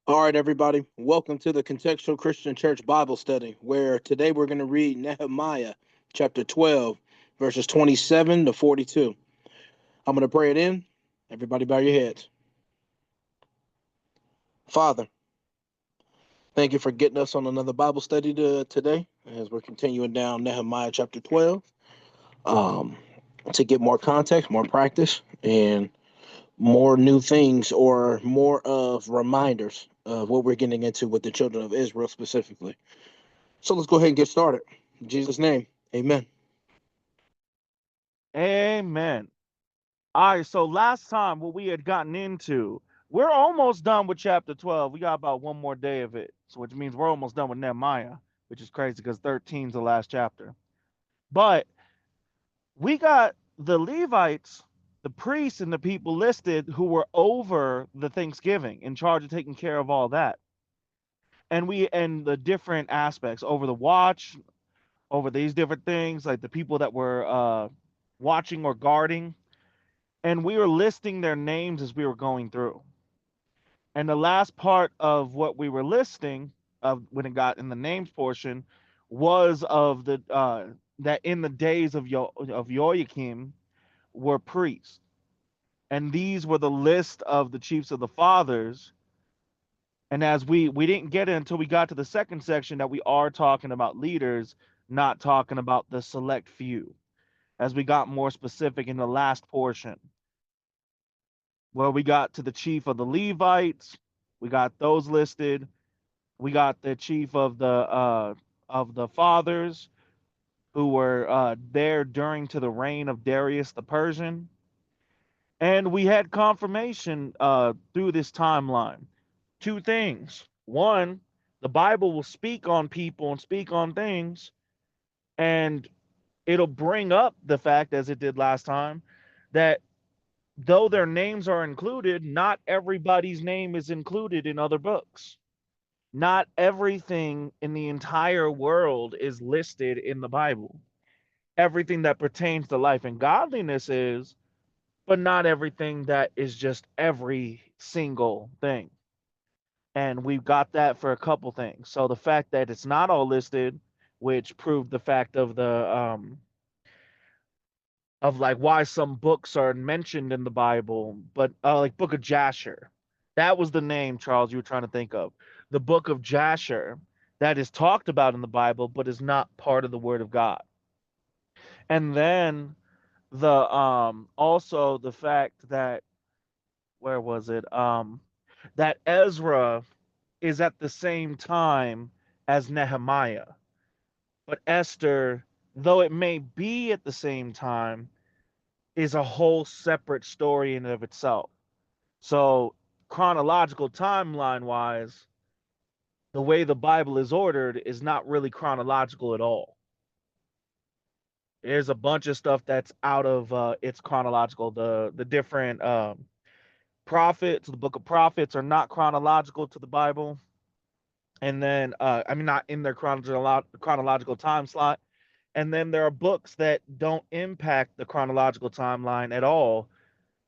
All right, everybody. Welcome to the Contextual Christian Church Bible Study, where today we're going to read Nehemiah chapter 12, verses 27 to 42. I'm going to pray it in. Everybody bow your heads. Father, thank you for getting us on another Bible study today as we're continuing down Nehemiah chapter 12 um, to get more context, more practice, and more new things or more of reminders of what we're getting into with the children of Israel specifically. So let's go ahead and get started. In Jesus' name, amen. Amen. All right, so last time what we had gotten into, we're almost done with chapter 12. We got about one more day of it, so which means we're almost done with Nehemiah, which is crazy because 13 is the last chapter. But we got the Levites, the priests, and the people listed who were over the Thanksgiving, in charge of taking care of all that. And the different aspects over the watch, over these different things, like the people that were watching or guarding, and we were listing their names as we were going through. And the last part of what we were listing of when it got in the names portion was of the that in the days of of Joachim were priests, and these were the list of the chiefs of the fathers. And as we didn't get it until we got to the second section that we are talking about leaders, not talking about the select few, as we got more specific in the last portion where we got to the chief of the Levites, we got those listed. We got the chief of the fathers who were there during to the reign of Darius the Persian, and we had confirmation through this timeline. Two things: one, the Bible will speak on people and speak on things, and it'll bring up the fact, as it did last time, that though their names are included, not everybody's name is included in other books. Not everything in the entire world is listed in the Bible. Everything that pertains to life and godliness is, but not everything that is just every single thing. And we've got that for a couple things. So the fact that it's not all listed, which proved the fact of like why some books are mentioned in the Bible, but like Book of Jasher. That was the name, Charles, you were trying to think of. The Book of Jasher that is talked about in the Bible, but is not part of the Word of God. And then the also the fact that where was it? That Ezra is at the same time as Nehemiah. But Esther, though it may be at the same time, is a whole separate story in and of itself. So, chronological timeline wise, the way the Bible is ordered is not really chronological at all. There's a bunch of stuff that's out of its chronological. The different prophets, the book of prophets, are not chronological to the Bible, and then I mean not in their chronological time slot. And then there are books that don't impact the chronological timeline at all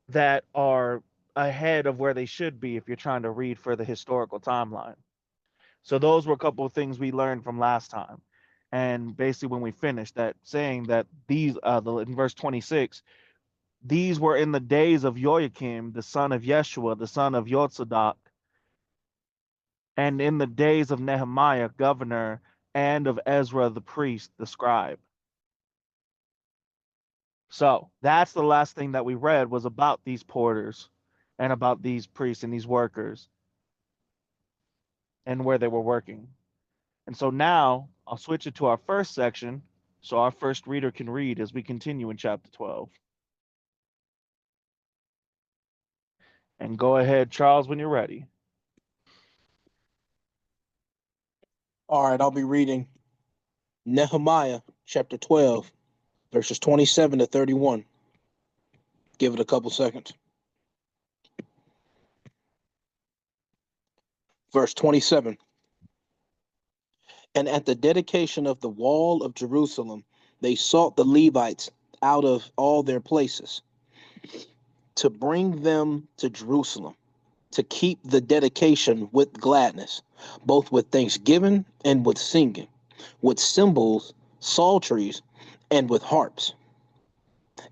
that are ahead of where they should be if you're trying to read for the historical timeline. So those were a couple of things we learned from last time. And basically when we finished that saying that these in verse 26, these were in the days of Joachim, the son of Yeshua, the son of Yotzadak, and in the days of Nehemiah, governor, and of Ezra the priest, the scribe. So that's the last thing that we read was about these porters and about these priests and these workers and where they were working. And so now I'll switch it to our first section so our first reader can read as we continue in chapter 12. And go ahead, Charles, when you're ready. All right, I'll be reading Nehemiah chapter 12, verses 27 to 31. Give it a couple seconds. Verse 27. And at the dedication of the wall of Jerusalem, they sought the Levites out of all their places to bring them to Jerusalem, to keep the dedication with gladness, both with thanksgiving and with singing, with cymbals, psalteries, and with harps.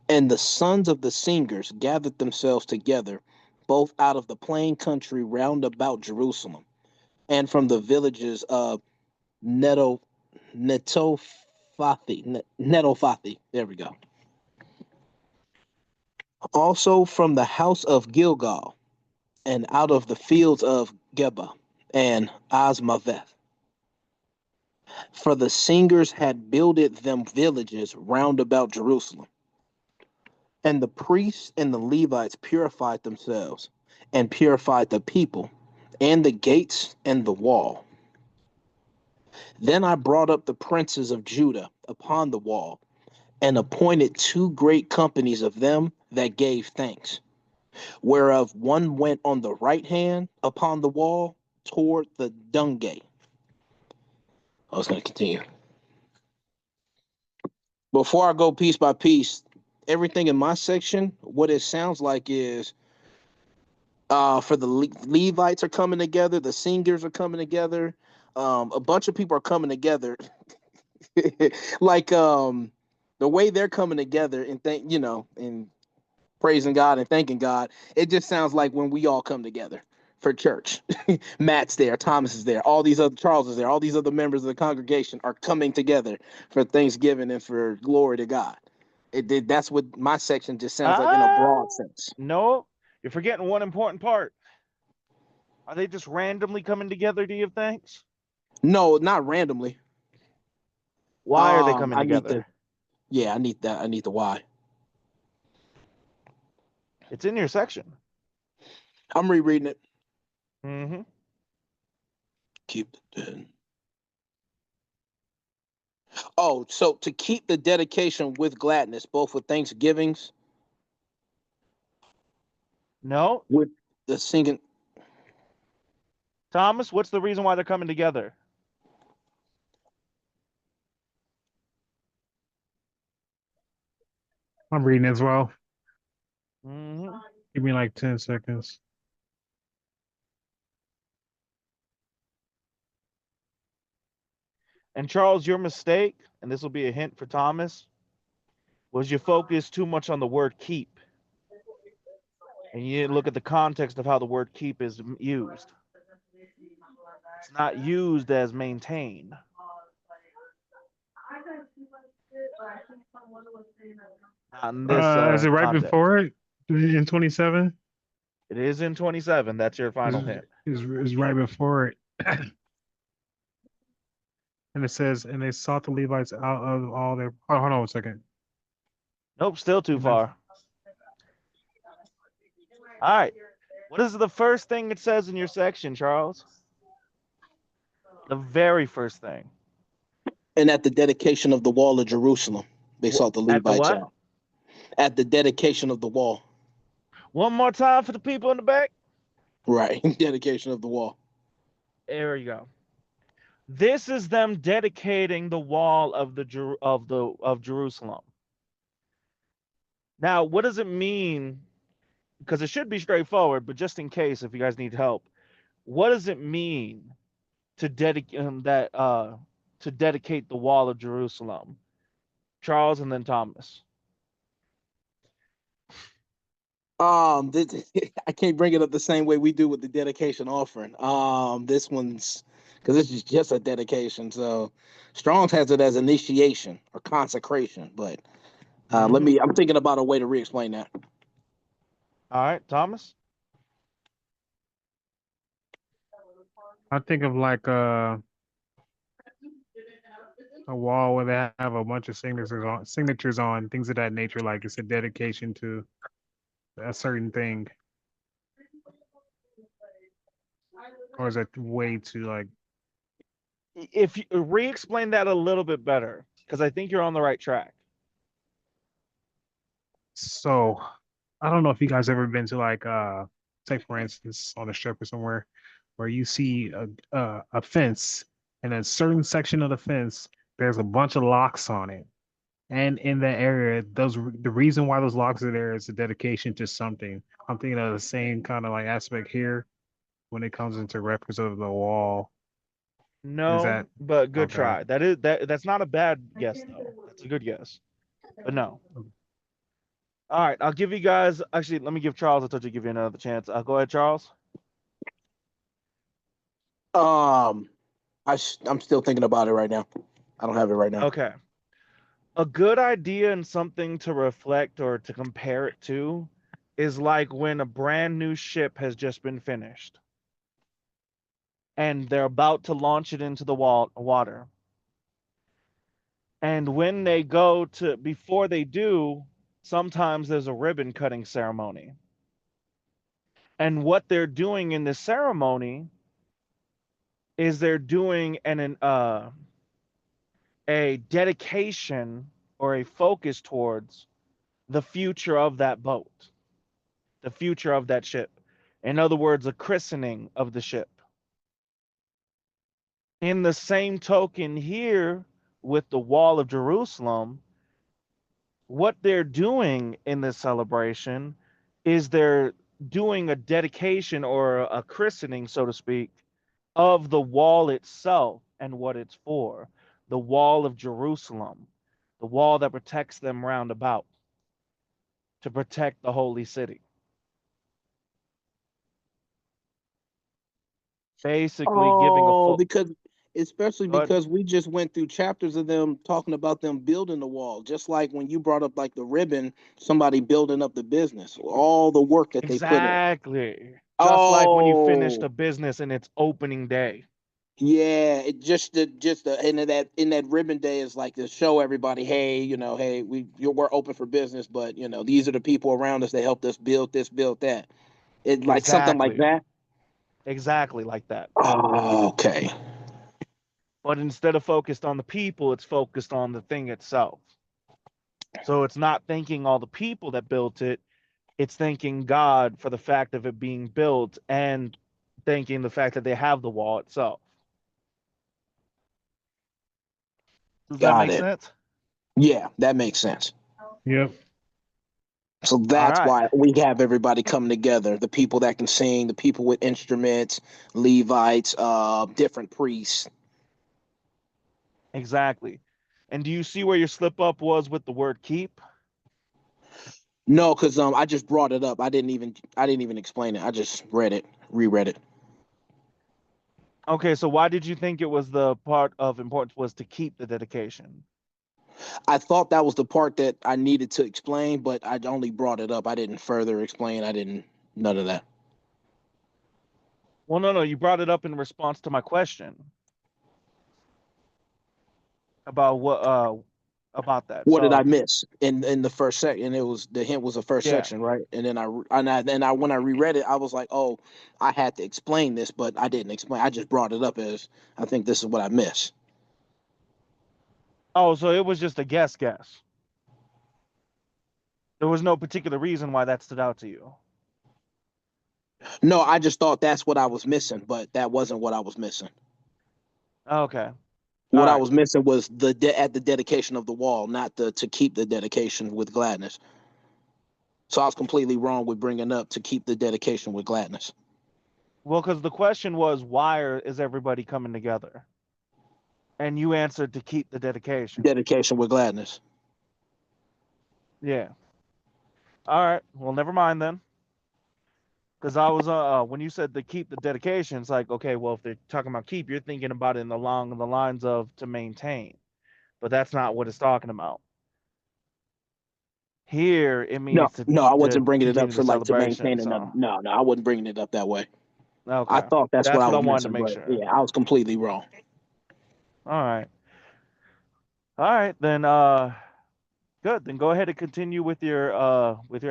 And the sons of the singers gathered themselves together, both out of the plain country round about Jerusalem, and from the villages of Neto, Netophathi. There we go. Also from the house of Gilgal, and out of the fields of Geba and Asmaveth. For the singers had builded them villages round about Jerusalem. And the priests and the Levites purified themselves, and purified the people, and the gates and the wall. Then I brought up the princes of Judah upon the wall, and appointed two great companies of them that gave thanks, whereof one went on the right hand upon the wall toward the dung gate. I was going to continue. Before I go piece by piece, everything in my section, what it sounds like is for the Levites are coming together, the singers are coming together, a bunch of people are coming together, like the way they're coming together and and praising God and thanking God. It just sounds like when we all come together for church. Matt's there, Thomas is there, all these other Charles is there, all these other members of the congregation are coming together for Thanksgiving and for glory to God. It did. That's what my section just sounds like in a broad sense. No, you're forgetting one important part. Are they just randomly coming together to give thanks? No, not randomly. Why are they coming I need the together? yeah, I need that. I need the why. It's in your section. I'm rereading it. Mm-hmm. Keep the Oh, so to keep the dedication with gladness, both with thanksgivings, No, with the singing. Thomas, what's the reason why they're coming together? I'm reading as well. Mm-hmm. Give me like 10 seconds. And Charles, your mistake, and this will be a hint for Thomas, was you focused too much on the word keep. And you didn't look at the context of how the word keep is used. It's not used as maintain. Not in this Is it right context. before it in 27? It is in 27. That's your final hint. Is right before it. And it says, and they sought the Levites out of all their. Oh, hold on a second. Nope, still too And then, far. All right. What is the first thing it says in your section, Charles? The very first thing. And at the dedication of the wall of Jerusalem, they sought the At the Levites what? out. At the dedication of the wall. One more time for the people in the back. Right. Dedication of the wall. There you go. This is them dedicating the wall of Jerusalem. Now, what does it mean? Because it should be straightforward, but just in case, if you guys need help, what does it mean to dedicate the wall of Jerusalem? Charles and then Thomas. This, I can't bring it up the same way we do with the dedication offering. This one's because this is just a dedication. So Strong's has it as initiation or consecration, but let Mm-hmm. me. I'm thinking about a way to re-explain that. All right, Thomas. I think of like a wall where they have a bunch of signatures on things of that nature, like it's a dedication to a certain thing, or is it way to like? If you re-explain that a little bit better, because I think you're on the right track. So I don't know if you guys ever been to like say for instance on a strip or somewhere where you see a fence and a certain section of the fence there's a bunch of locks on it. And in that area, those the reason why those locks are there is a dedication to something. I'm thinking of the same kind of like aspect here. when it comes into reference of the wall. No, but good okay? try. That's not a bad guess though. That's a good guess. But no. All right, I'll give you guys. Actually, let me give Charles. I told you to give you another chance. Go ahead, Charles. I'm still thinking about it right now. I don't have it right now. Okay. A good idea and something to reflect or to compare it to is like when a brand new ship has just been finished and they're about to launch it into the water. And when they go to, before they do, sometimes there's a ribbon cutting ceremony. And what they're doing in this ceremony is they're doing a dedication or a focus towards the future of that boat, the future of that ship. In other words, a christening of the ship. In the same token here with the wall of Jerusalem, what they're doing in this celebration is they're doing a dedication or a christening, so to speak, of the wall itself and what it's for. The wall of Jerusalem, the wall that protects them round about, to protect the holy city. Basically giving a Oh, full. because especially Go ahead. because we just went through chapters of them talking about them building the wall. Just like when you brought up like the ribbon, somebody building up the business, all the work that they put in. Exactly. Just like when you finished Oh, a business and it's opening day. yeah. It just the in that ribbon day is like to show everybody, hey, hey, we're open for business, but these are the people around us that helped us build this, build that. It like something like Exactly. that. Exactly like that. Oh, okay. But instead of focused on the people, it's focused on the thing itself. So it's not thanking all the people that built it, it's thanking God for the fact of it being built and thanking the fact that they have the wall itself. Does that Got make it. sense? Yeah, that makes sense. Yep. So All that's right. why we have everybody come together. The people that can sing, the people with instruments, Levites, different priests. Exactly. And do you see where your slip up was with the word keep? No, because I just brought it up. I didn't even explain it. I just read it, reread it. Okay, so why did you think it was the part of importance was to keep the dedication? I thought that was the part that I needed to explain, but I only brought it up. I didn't further explain. I didn't none of that. Well, no, you brought it up in response to my question about about that. What did So I miss in the first section? It was the hint was the first yeah, section, right? And then I when I reread it, I was like, oh, I had to explain this, but I didn't explain. I just brought it up as I think this is what I missed. oh, so it was just a guess. There was no particular reason why that stood out to you. No, I just thought that's what I was missing, but that wasn't what I was missing. Okay. All What I right. was missing was at the dedication of the wall, not the to keep the dedication with gladness. So I was completely wrong with bringing up to keep the dedication with gladness. Well, because the question was, is everybody coming together? And you answered to keep the dedication. Dedication with gladness. Yeah. All right. Well, never mind then. Because I was when you said to keep the dedication, it's like, okay, well, if they're talking about keep, you're thinking about it along the lines of to maintain, but that's not what it's talking about. Here, it No, means no, I to wasn't bringing it up continue the for like to celebration. maintain another. So, No, I wasn't bringing it up that way. I okay, thought that's what that's I what I was wanted to missing, make but sure. yeah, I was completely wrong. All right, then. Good. Then go ahead and continue with your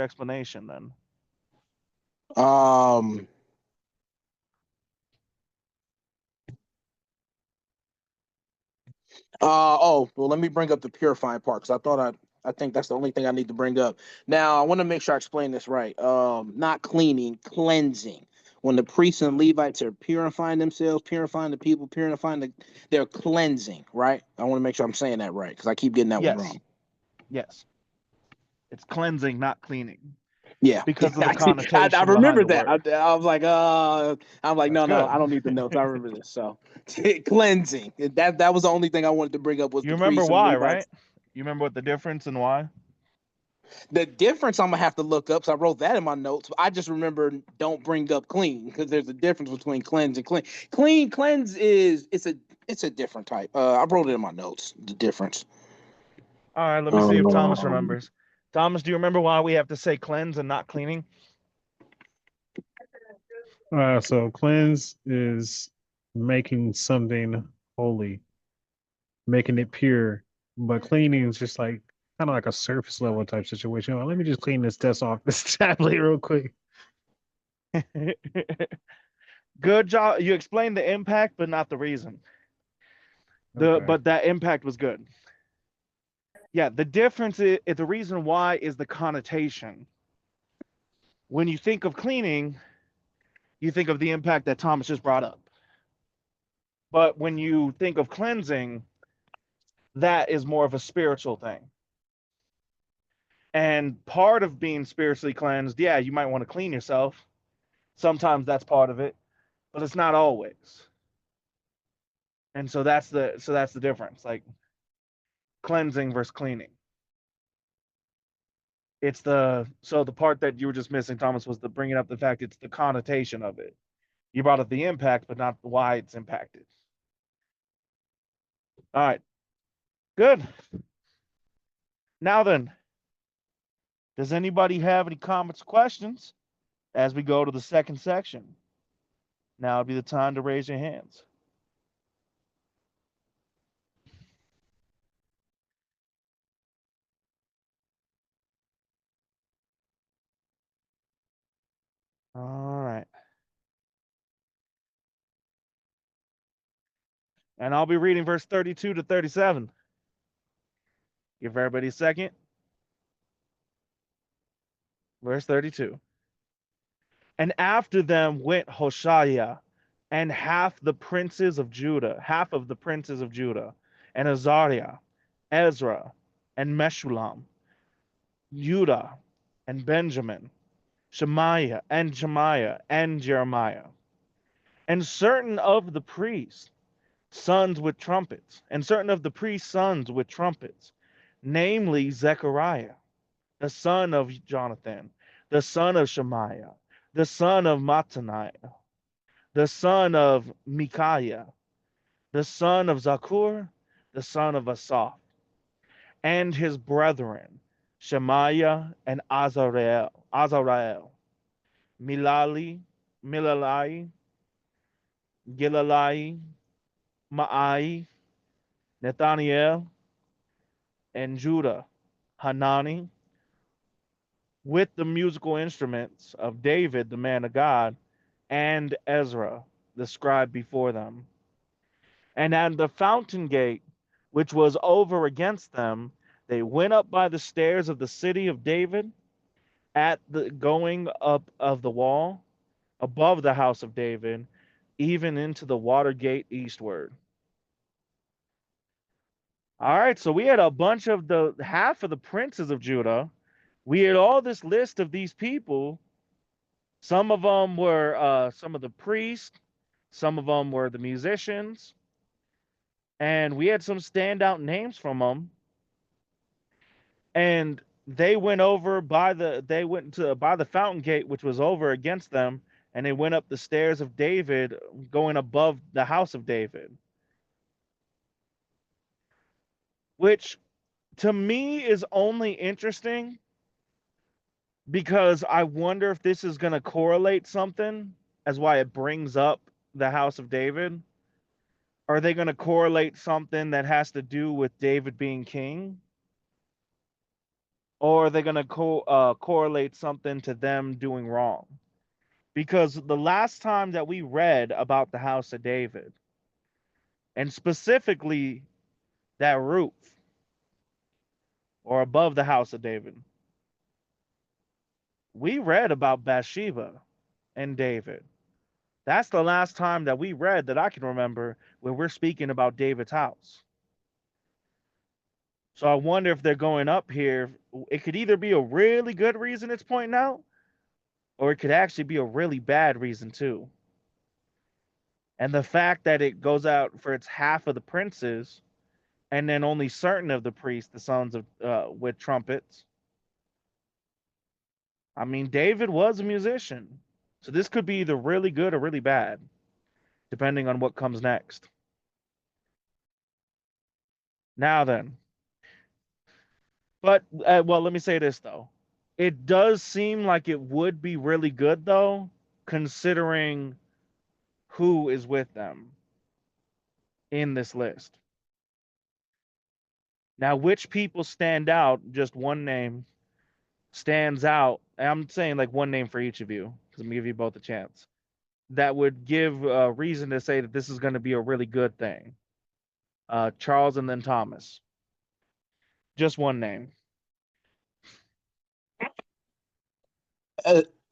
explanation. Then. Um, oh, well, let me bring up the purifying part because I think that's the only thing I need to bring up. Now, I want to make sure I explain this right. Not cleaning, cleansing. When the priests and Levites are purifying themselves, purifying the people, they're cleansing, right? I want to make sure I'm saying that right because I keep getting that one Yes. wrong. Yes. It's cleansing, not cleaning. Yeah, because of the I connotation behind remember the that. word. I was like, I'm like, That's no, good. I don't need the notes. I remember this. So, cleansing. That was the only thing I wanted to bring up was You the remember priests and why, right? Levites. You remember what the difference and why? The difference I'm gonna have to look up. So I wrote that in my notes. I just remember don't bring up clean because there's a difference between cleanse and clean. Cleanse is it's a different type. I wrote it in my notes. The difference. All right, let me see if Thomas Um, remembers. Thomas, do you remember why we have to say cleanse and not cleaning? So cleanse is making something holy, making it pure. But cleaning is just like kind of like a surface level type situation. Let me just clean this desk off this tablet real quick. Good job. You explained the impact, but not the reason. Okay. But that impact was good. Yeah, the difference is the reason why is the connotation. When you think of cleaning, you think of the impact that Thomas just brought up. But when you think of cleansing, that is more of a spiritual thing. And part of being spiritually cleansed, yeah, you might want to clean yourself. Sometimes that's part of it, but it's not always. And so that's the difference. Like cleansing versus cleaning. It's the part that you were just missing, Thomas, was the bringing up the fact it's the connotation of it. You brought up the impact, but not why it's impacted. All right, good. Now then, does anybody have any comments or questions as we go to the second section? Now would be the time to raise your hands. All right. And I'll be reading verse 32 to 37. Give everybody a second. Verse 32. And after them went Hoshea and half of the princes of Judah, and Azariah, Ezra, and Meshullam, Judah, and Benjamin, Shemaiah, and Jeremiah, and certain of the priests, sons with trumpets, namely Zechariah, the son of Jonathan, the son of Shemaiah, the son of Mattaniah, the son of Micaiah, the son of Zakur, the son of Asaph, and his brethren, Shemaiah and Azarel, Milalai, Gilalai, Ma'ai, Nathaniel, and Judah, Hanani, with the musical instruments of David, the man of God, and Ezra, the scribe before them. And at the fountain gate, which was over against them, they went up by the stairs of the city of David at the going up of the wall above the house of David, even into the water gate eastward. All right, so we had a bunch of the half of the princes of Judah. We had all this list of these people. Some of them were some of the priests, some of them were the musicians, and we had some standout names from them. And they went over by the fountain gate, which was over against them, and they went up the stairs of David, going above the house of David, which to me is only interesting because I wonder if this is going to correlate something as why it brings up the house of David. Are they going to correlate something that has to do with David being king? Or are they going to correlate something to them doing wrong? Because the last time that we read about the house of David, and specifically that roof or above the house of David, we read about Bathsheba and David. That's the last time that we read that I can remember where we're speaking about David's house. So I wonder if they're going up here. It could either be a really good reason it's pointing out, or it could actually be a really bad reason too. And the fact that it goes out for its half of the princes, and then only certain of the priests, the sons of with trumpets. I mean, David was a musician, so this could be either really good or really bad, depending on what comes next. Now then, but well, let me say this though. It does seem like it would be really good though, considering who is with them in this list. Now, which people stand out? Just one name stands out. I'm saying like one name for each of you because I'm gonna give you both a chance. That would give a reason to say that this is going to be a really good thing. Charles and then Thomas. Just one name.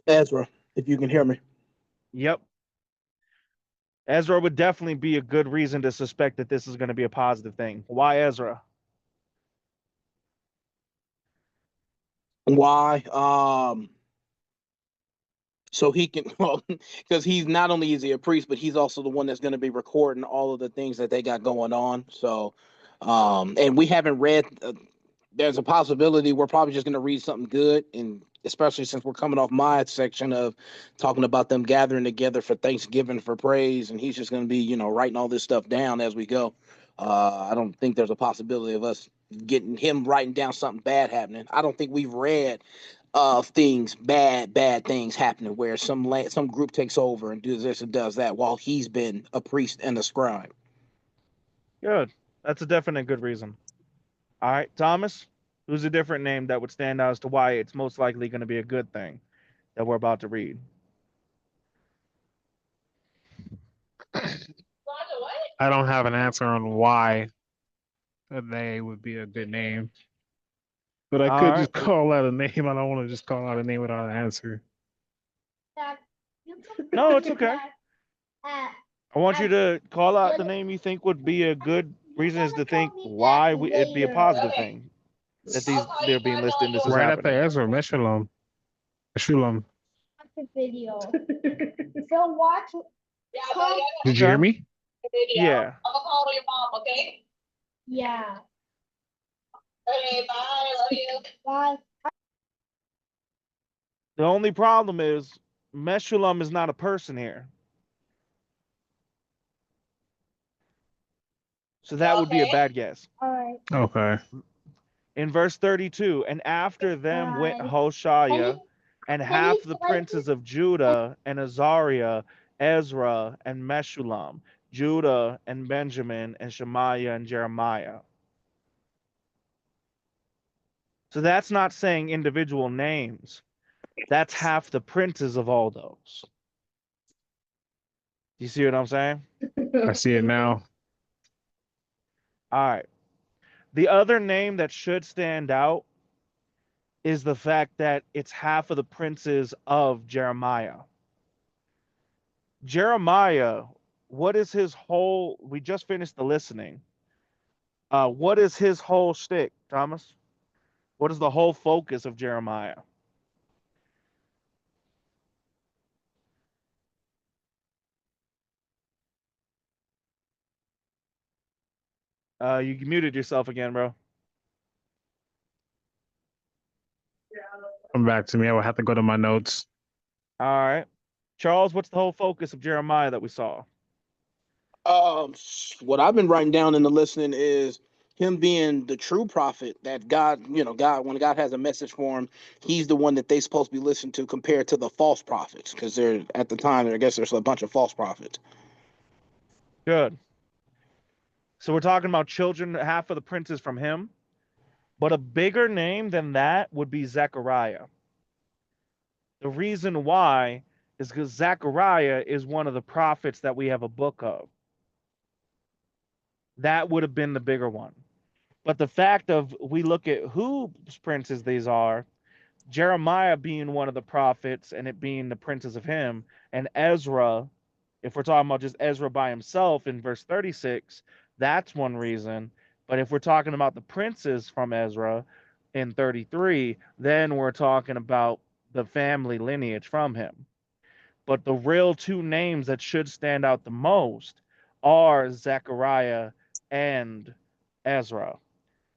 Ezra, if you can hear me. Yep. Ezra would definitely be a good reason to suspect that this is going to be a positive thing. Why Ezra? Why? So he can, well, because he's not only is he a priest, but he's also the one that's going to be recording all of the things that they got going on. So, and we haven't read. There's a possibility we're probably just going to read something good, and especially since we're coming off my section of talking about them gathering together for Thanksgiving for praise, and he's just going to be, writing all this stuff down as we go. I don't think there's a possibility of us getting him writing down something bad happening. I don't think we've read of things, bad things happening where some group takes over and does this and does that while he's been a priest and a scribe. Good. That's a definite good reason. All right, Thomas. Who's a different name that would stand out as to why it's most likely going to be a good thing that we're about to read? I don't have an answer on why they would be a good name, but I All could right. just call out a name. I don't want to just call out a name without an answer. No, it's okay. I want you to call out the name you think would be a good reason is to think why it'd be a positive thing that they're being listed and this is Right after happening. Ezra, Meshulam. Meshulam. Video. So watch. Did you hear Okay. me? Yeah. I'm gonna call your mom, okay? Yeah. Okay, bye. Love you. Bye. The only problem is Meshulam is not a person here. So that would be a bad guess. All right. Okay. In verse 32, and after them went Bye. Hoshea and Can half you the play princes of Judah and Azariah, Ezra and Meshulam, Judah and Benjamin and Shemaiah and Jeremiah. So that's not saying individual names. That's half the princes of all those. You see what I'm saying? I see it now. All right. The other name that should stand out is the fact that it's half of the princes of Jeremiah. Jeremiah, what is his whole? We just finished the listening. What is his whole shtick, Thomas? What is the whole focus of Jeremiah? You muted yourself again, bro. Come back to me. I will have to go to my notes. All right. Charles, what's the whole focus of Jeremiah that we saw? What I've been writing down in the listening is him being the true prophet that God, God, when God has a message for him, he's the one that they supposed to be listening to compared to the false prophets. Because they're at the time, I guess there's a bunch of false prophets. Good. So we're talking about children, half of the princes from him. But a bigger name than that would be Zechariah. The reason why is because Zechariah is one of the prophets that we have a book of. That would have been the bigger one. But the fact of we look at whose princes these are, Jeremiah being one of the prophets and it being the princes of him, and Ezra, if we're talking about just Ezra by himself in verse 36, that's one reason. But if we're talking about the princes from Ezra in 33, then we're talking about the family lineage from him. But the real two names that should stand out the most are Zechariah and Ezra,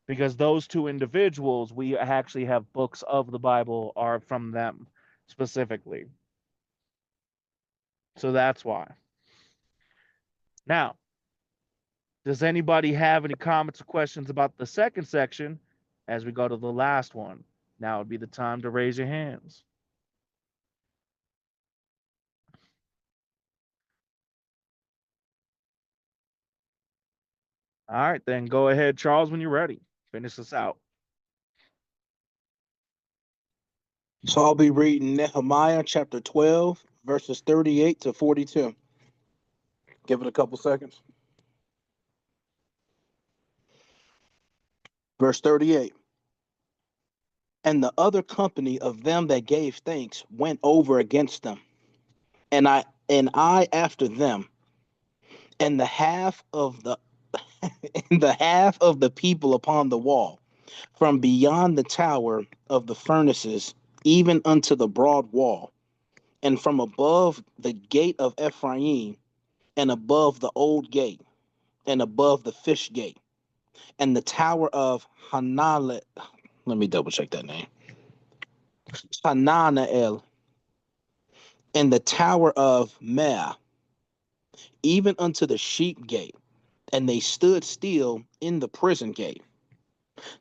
because those two individuals, we actually have books of the Bible are from them specifically. So that's why. Now, does anybody have any comments or questions about the second section as we go to the last one? Now would be the time to raise your hands. All right, then go ahead, Charles, when you're ready. Finish this out. So I'll be reading Nehemiah chapter 12, verses 38 to 42. Give it a couple seconds. Verse 38. And the other company of them that gave thanks went over against them, and I after them, and the half of the and the half of the people upon the wall, from beyond the tower of the furnaces, even unto the broad wall, and from above the gate of Ephraim, and above the old gate, and above the fish gate, and the tower of Hananel. Let me double check that name. Hananael, and the tower of Mea, even unto the sheep gate, and they stood still in the prison gate.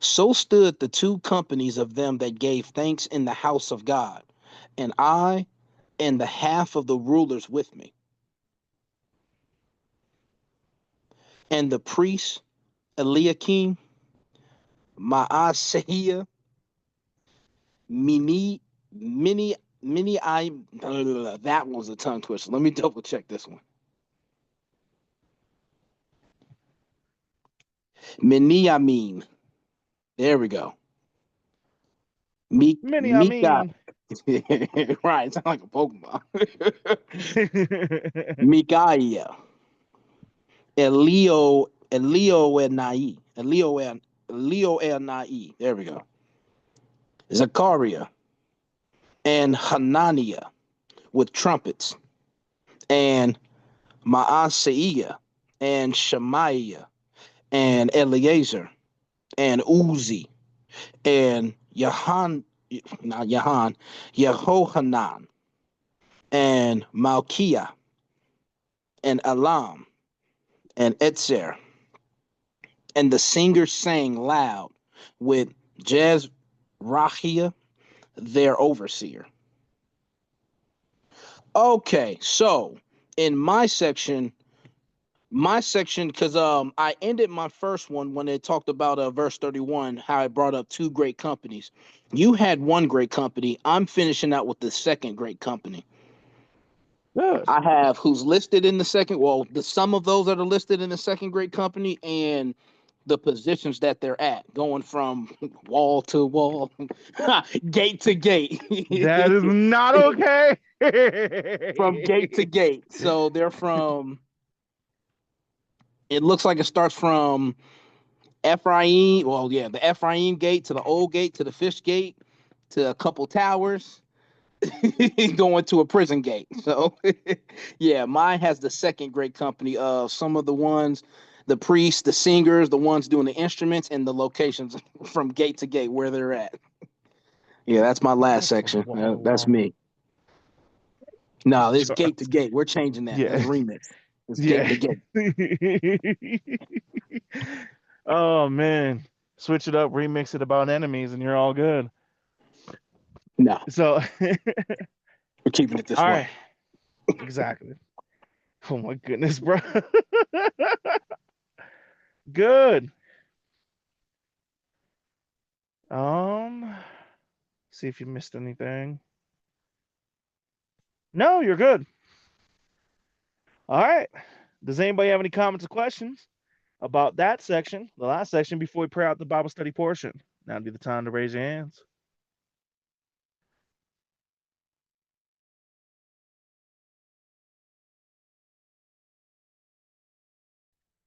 So stood the two companies of them that gave thanks in the house of God, and I and the half of the rulers with me. And the priests Eliakim, Maaseiah, Mini, I, that was a tongue twister. Let me double check this one. Miniamin. There we go. Many, I Mika. mean. Right, it sounds like a Pokemon. Micaiah. Elio El Nai. There we go. Zachariah and Hananiah with trumpets, and Maaseiah and Shemaiah and Eleazar and Uzi and Yehohanan and Malchiah and Elam and Etzer. And the singers sang loud with Jezrahia, their overseer. Okay, so in my section, because I ended my first one when it talked about verse 31, how it brought up two great companies. You had one great company. I'm finishing out with the second great company. Good. I have who's listed in the second, well, the sum of those that are listed in the second great company and the positions that they're at, going from wall to wall, gate to gate. That is not okay. From gate to gate. So they're from, it looks like it starts from Ephraim, well, yeah, the Ephraim gate to the old gate to the fish gate to a couple towers, going to a prison gate. So, yeah, mine has the second great company of some of the ones, the priests, the singers, the ones doing the instruments, and the locations from gate to gate where they're at. Yeah, that's my last section. That's me. No, it's gate to gate. We're changing that. That's Yeah. a remix. It's gate Yeah. to gate. Oh man. Switch it up, remix it about enemies, and you're all good. No, So we're keeping it this all way. right. Exactly. Oh my goodness, bro. Good. See if you missed anything. No, you're good. All right. Does anybody have any comments or questions about that section, the last section, before we pray out the Bible study portion? Now would be the time to raise your hands.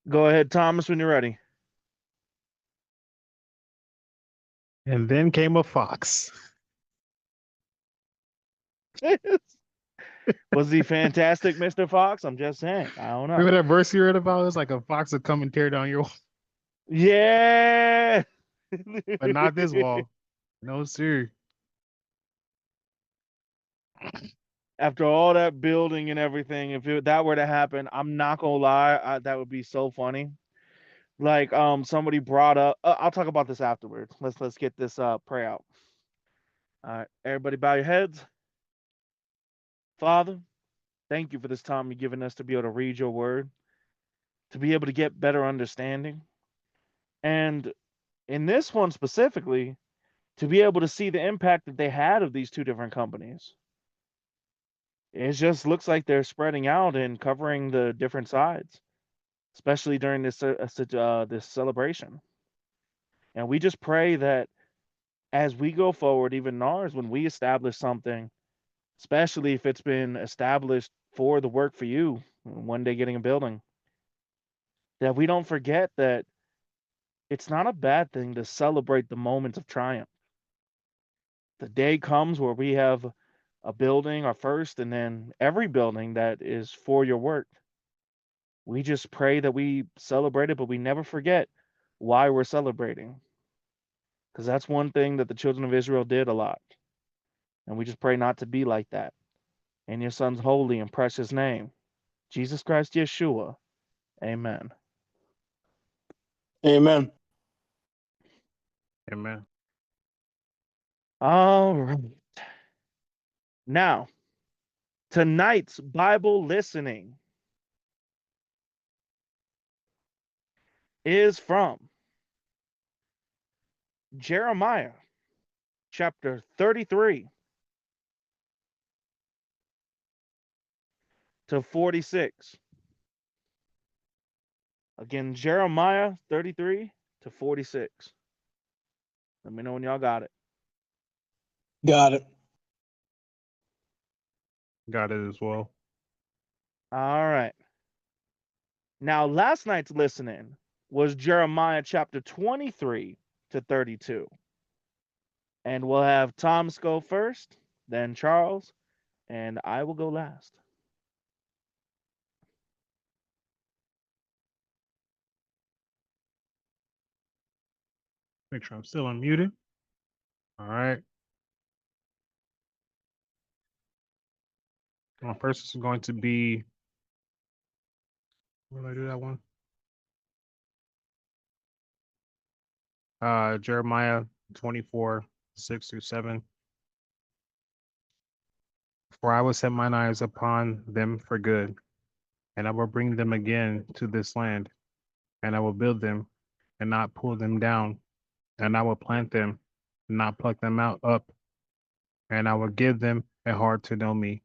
Go ahead, Thomas, when you're ready. And then came a fox. Was he fantastic, Mr. Fox? I'm just saying. I don't know. Remember that verse you read about? It's like a fox would come and tear down your wall, Yeah. but not this wall. No, sir. After all that building and everything, if that were to happen, I'm not gonna lie, that would be so funny. Like, somebody brought up. I'll talk about this afterwards. Let's get this pray out. All right, everybody, bow your heads. Father, thank you for this time you've given us to be able to read your word, to be able to get better understanding, and in this one specifically, to be able to see the impact that they had of these two different companies. It just looks like they're spreading out and covering the different sides, especially during this celebration. And we just pray that as we go forward, even ours, when we establish something, especially if it's been established for the work for you, one day getting a building, that we don't forget that it's not a bad thing to celebrate the moments of triumph. The day comes where we have a building, our first, and then every building that is for your work. We just pray that we celebrate it, but we never forget why we're celebrating. Because that's one thing that the children of Israel did a lot. And we just pray not to be like that. In your son's holy and precious name, Jesus Christ Yeshua. Amen. Amen. Amen. All right. Now, tonight's Bible listening is from Jeremiah chapter 33 to 46. Again, Jeremiah 33 to 46. Let me know when y'all got it. Got it. Got it as well. All right. Now, last night's listening was Jeremiah chapter 23 to 32. And we'll have Thomas go first, then Charles, and I will go last. Make sure I'm still unmuted. All right. My first is going to be, where did I do that one? Jeremiah 24, 6 through 7. For I will set mine eyes upon them for good, and I will bring them again to this land, and I will build them and not pull them down, and I will plant them and not pluck them out up, and I will give them a heart to know me,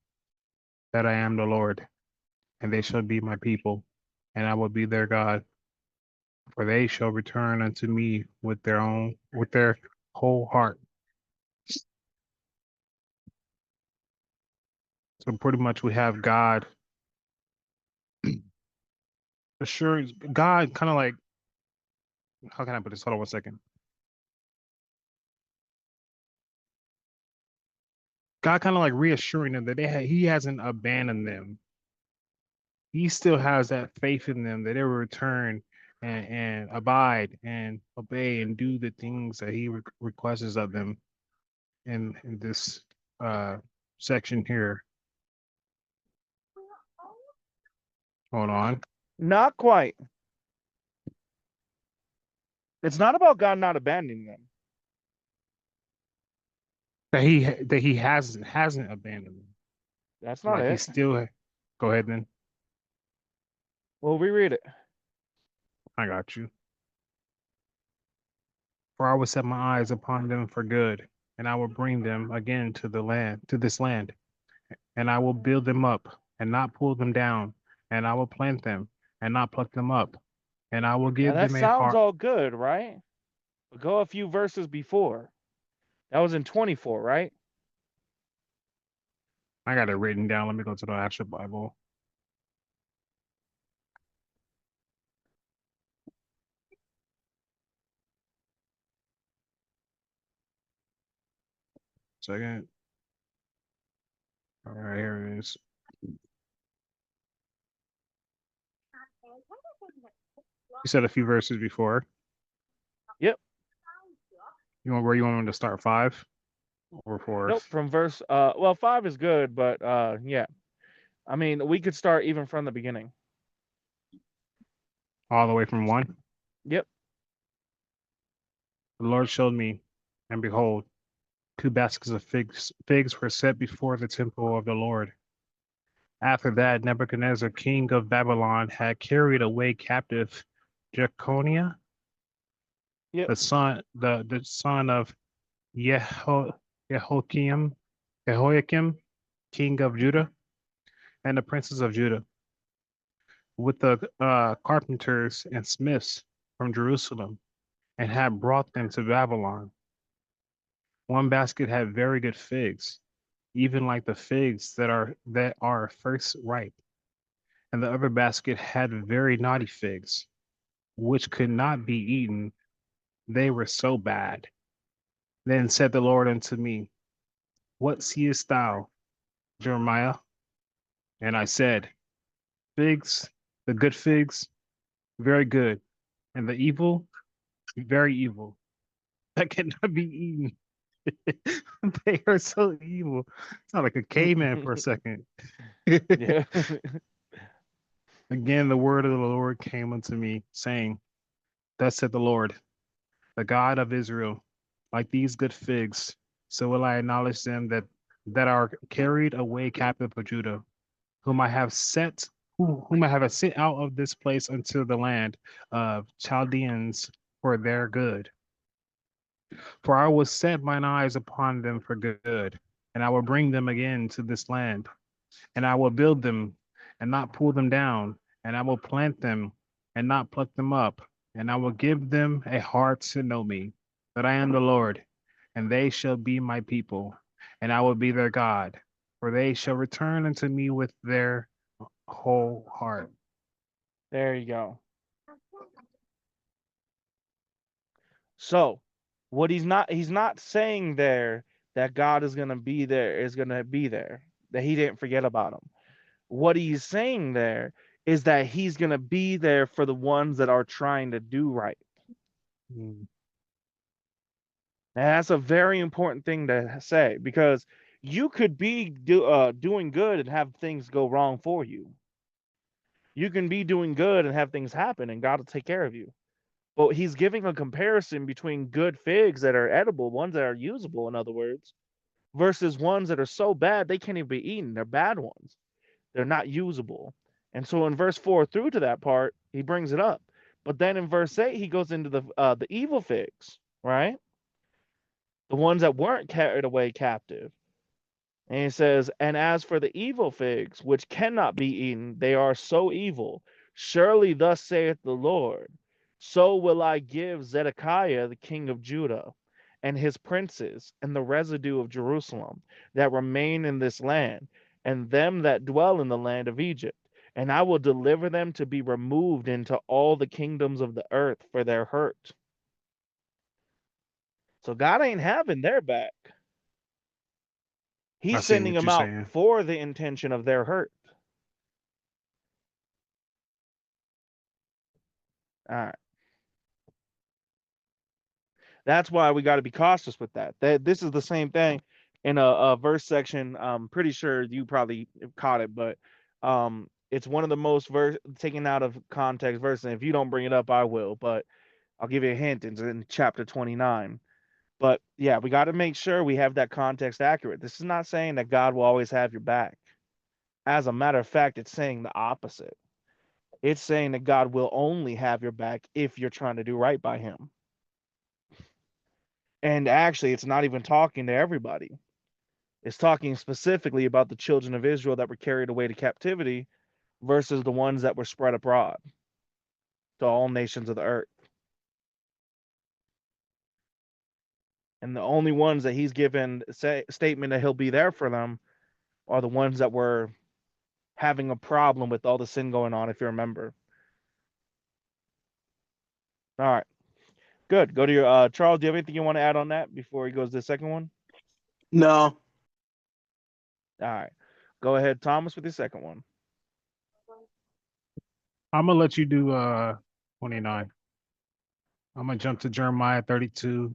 that I am the Lord, and they shall be my people, and I will be their God, for they shall return unto me with their whole heart. So pretty much we have God assurance, God kind of like, how can I put this? Hold on 1 second. God kind of like reassuring them that he hasn't abandoned them. He still has that faith in them that they will return and abide and obey and do the things that he requests of them in this section here. Hold on. Not quite. It's not about God not abandoning them. That he hasn't abandoned them. That's not Like he it. still go ahead then. We'll reread it. I got you. For I will set my eyes upon them for good, and I will bring them again to this land, and I will build them up and not pull them down, and I will plant them and not pluck them up, and I will Now give that them a sounds heart. all good, right? But go a few verses before. That was in 24, right? I got it written down. Let me go to the actual Bible. Second. All right, here it is. You said a few verses before. Yep. Where you want me to start? 5 or 4? Nope. From verse. Well, 5 is good, but yeah. I mean, we could start even from the beginning. All the way from 1. Yep. The Lord showed me, and behold, 2 baskets of figs were set before the temple of the Lord. After that, Nebuchadnezzar, king of Babylon, had carried away captive Jeconiah, Yep. the son of Jehoiakim, Jehoiakim, king of Judah, and the princes of Judah, with the carpenters and smiths from Jerusalem, and had brought them to Babylon. One basket had very good figs, even like the figs that are first ripe, and the other basket had very naughty figs, which could not be eaten; they were so bad. Then said the Lord unto me, What seest thou, Jeremiah? And I said, Figs, the good figs, very good, and the evil, very evil, that cannot be eaten. They are so evil. Sound like a caveman for a second. Yeah. Again, the word of the Lord came unto me, saying, Thus said the Lord, the God of Israel, like these good figs, so will I acknowledge them that are carried away captive of Judah, whom I have sent out of this place unto the land of Chaldeans for their good. For I will set mine eyes upon them for good, and I will bring them again to this land, and I will build them and not pull them down, and I will plant them and not pluck them up, and I will give them a heart to know me, that I am the Lord, and they shall be my people, and I will be their God, for they shall return unto me with their whole heart. There you go. So, what he's not saying there that God is going to be there, that he didn't forget about him. What he's saying there is that he's going to be there for the ones that are trying to do right. Mm. And that's a very important thing to say, because you could be doing good and have things go wrong for you. You can be doing good and have things happen, and God will take care of you. But he's giving a comparison between good figs that are edible, ones that are usable, in other words, versus ones that are so bad they can't even be eaten. They're bad ones. They're not usable. And so in verse 4 through to that part, he brings it up. But then in verse 8, he goes into the evil figs, right? The ones that weren't carried away captive. And he says, And as for the evil figs, which cannot be eaten, they are so evil. Surely thus saith the Lord, so will I give Zedekiah the king of Judah, and his princes, and the residue of Jerusalem, that remain in this land, and them that dwell in the land of Egypt. And I will deliver them to be removed into all the kingdoms of the earth for their hurt. So God ain't having their back. I He's see sending what them you're out saying. for the intention of their hurt. All right. That's why we got to be cautious with that. This is the same thing in a verse section. I'm pretty sure you probably caught it, but it's one of the most taken out of context verses. And if you don't bring it up, I will. But I'll give you a hint. It's in chapter 29. But yeah, we got to make sure we have that context accurate. This is not saying that God will always have your back. As a matter of fact, it's saying the opposite. It's saying that God will only have your back if you're trying to do right by him. And actually, it's not even talking to everybody. It's talking specifically about the children of Israel that were carried away to captivity versus the ones that were spread abroad to all nations of the earth. And the only ones that he's given statement that he'll be there for them are the ones that were having a problem with all the sin going on, if you remember. All right. Good. Go to your Charles. Do you have anything you want to add on that before he goes to the second one? No. All right. Go ahead, Thomas, with the second one. I'm gonna let you do 29. I'm gonna jump to Jeremiah 32,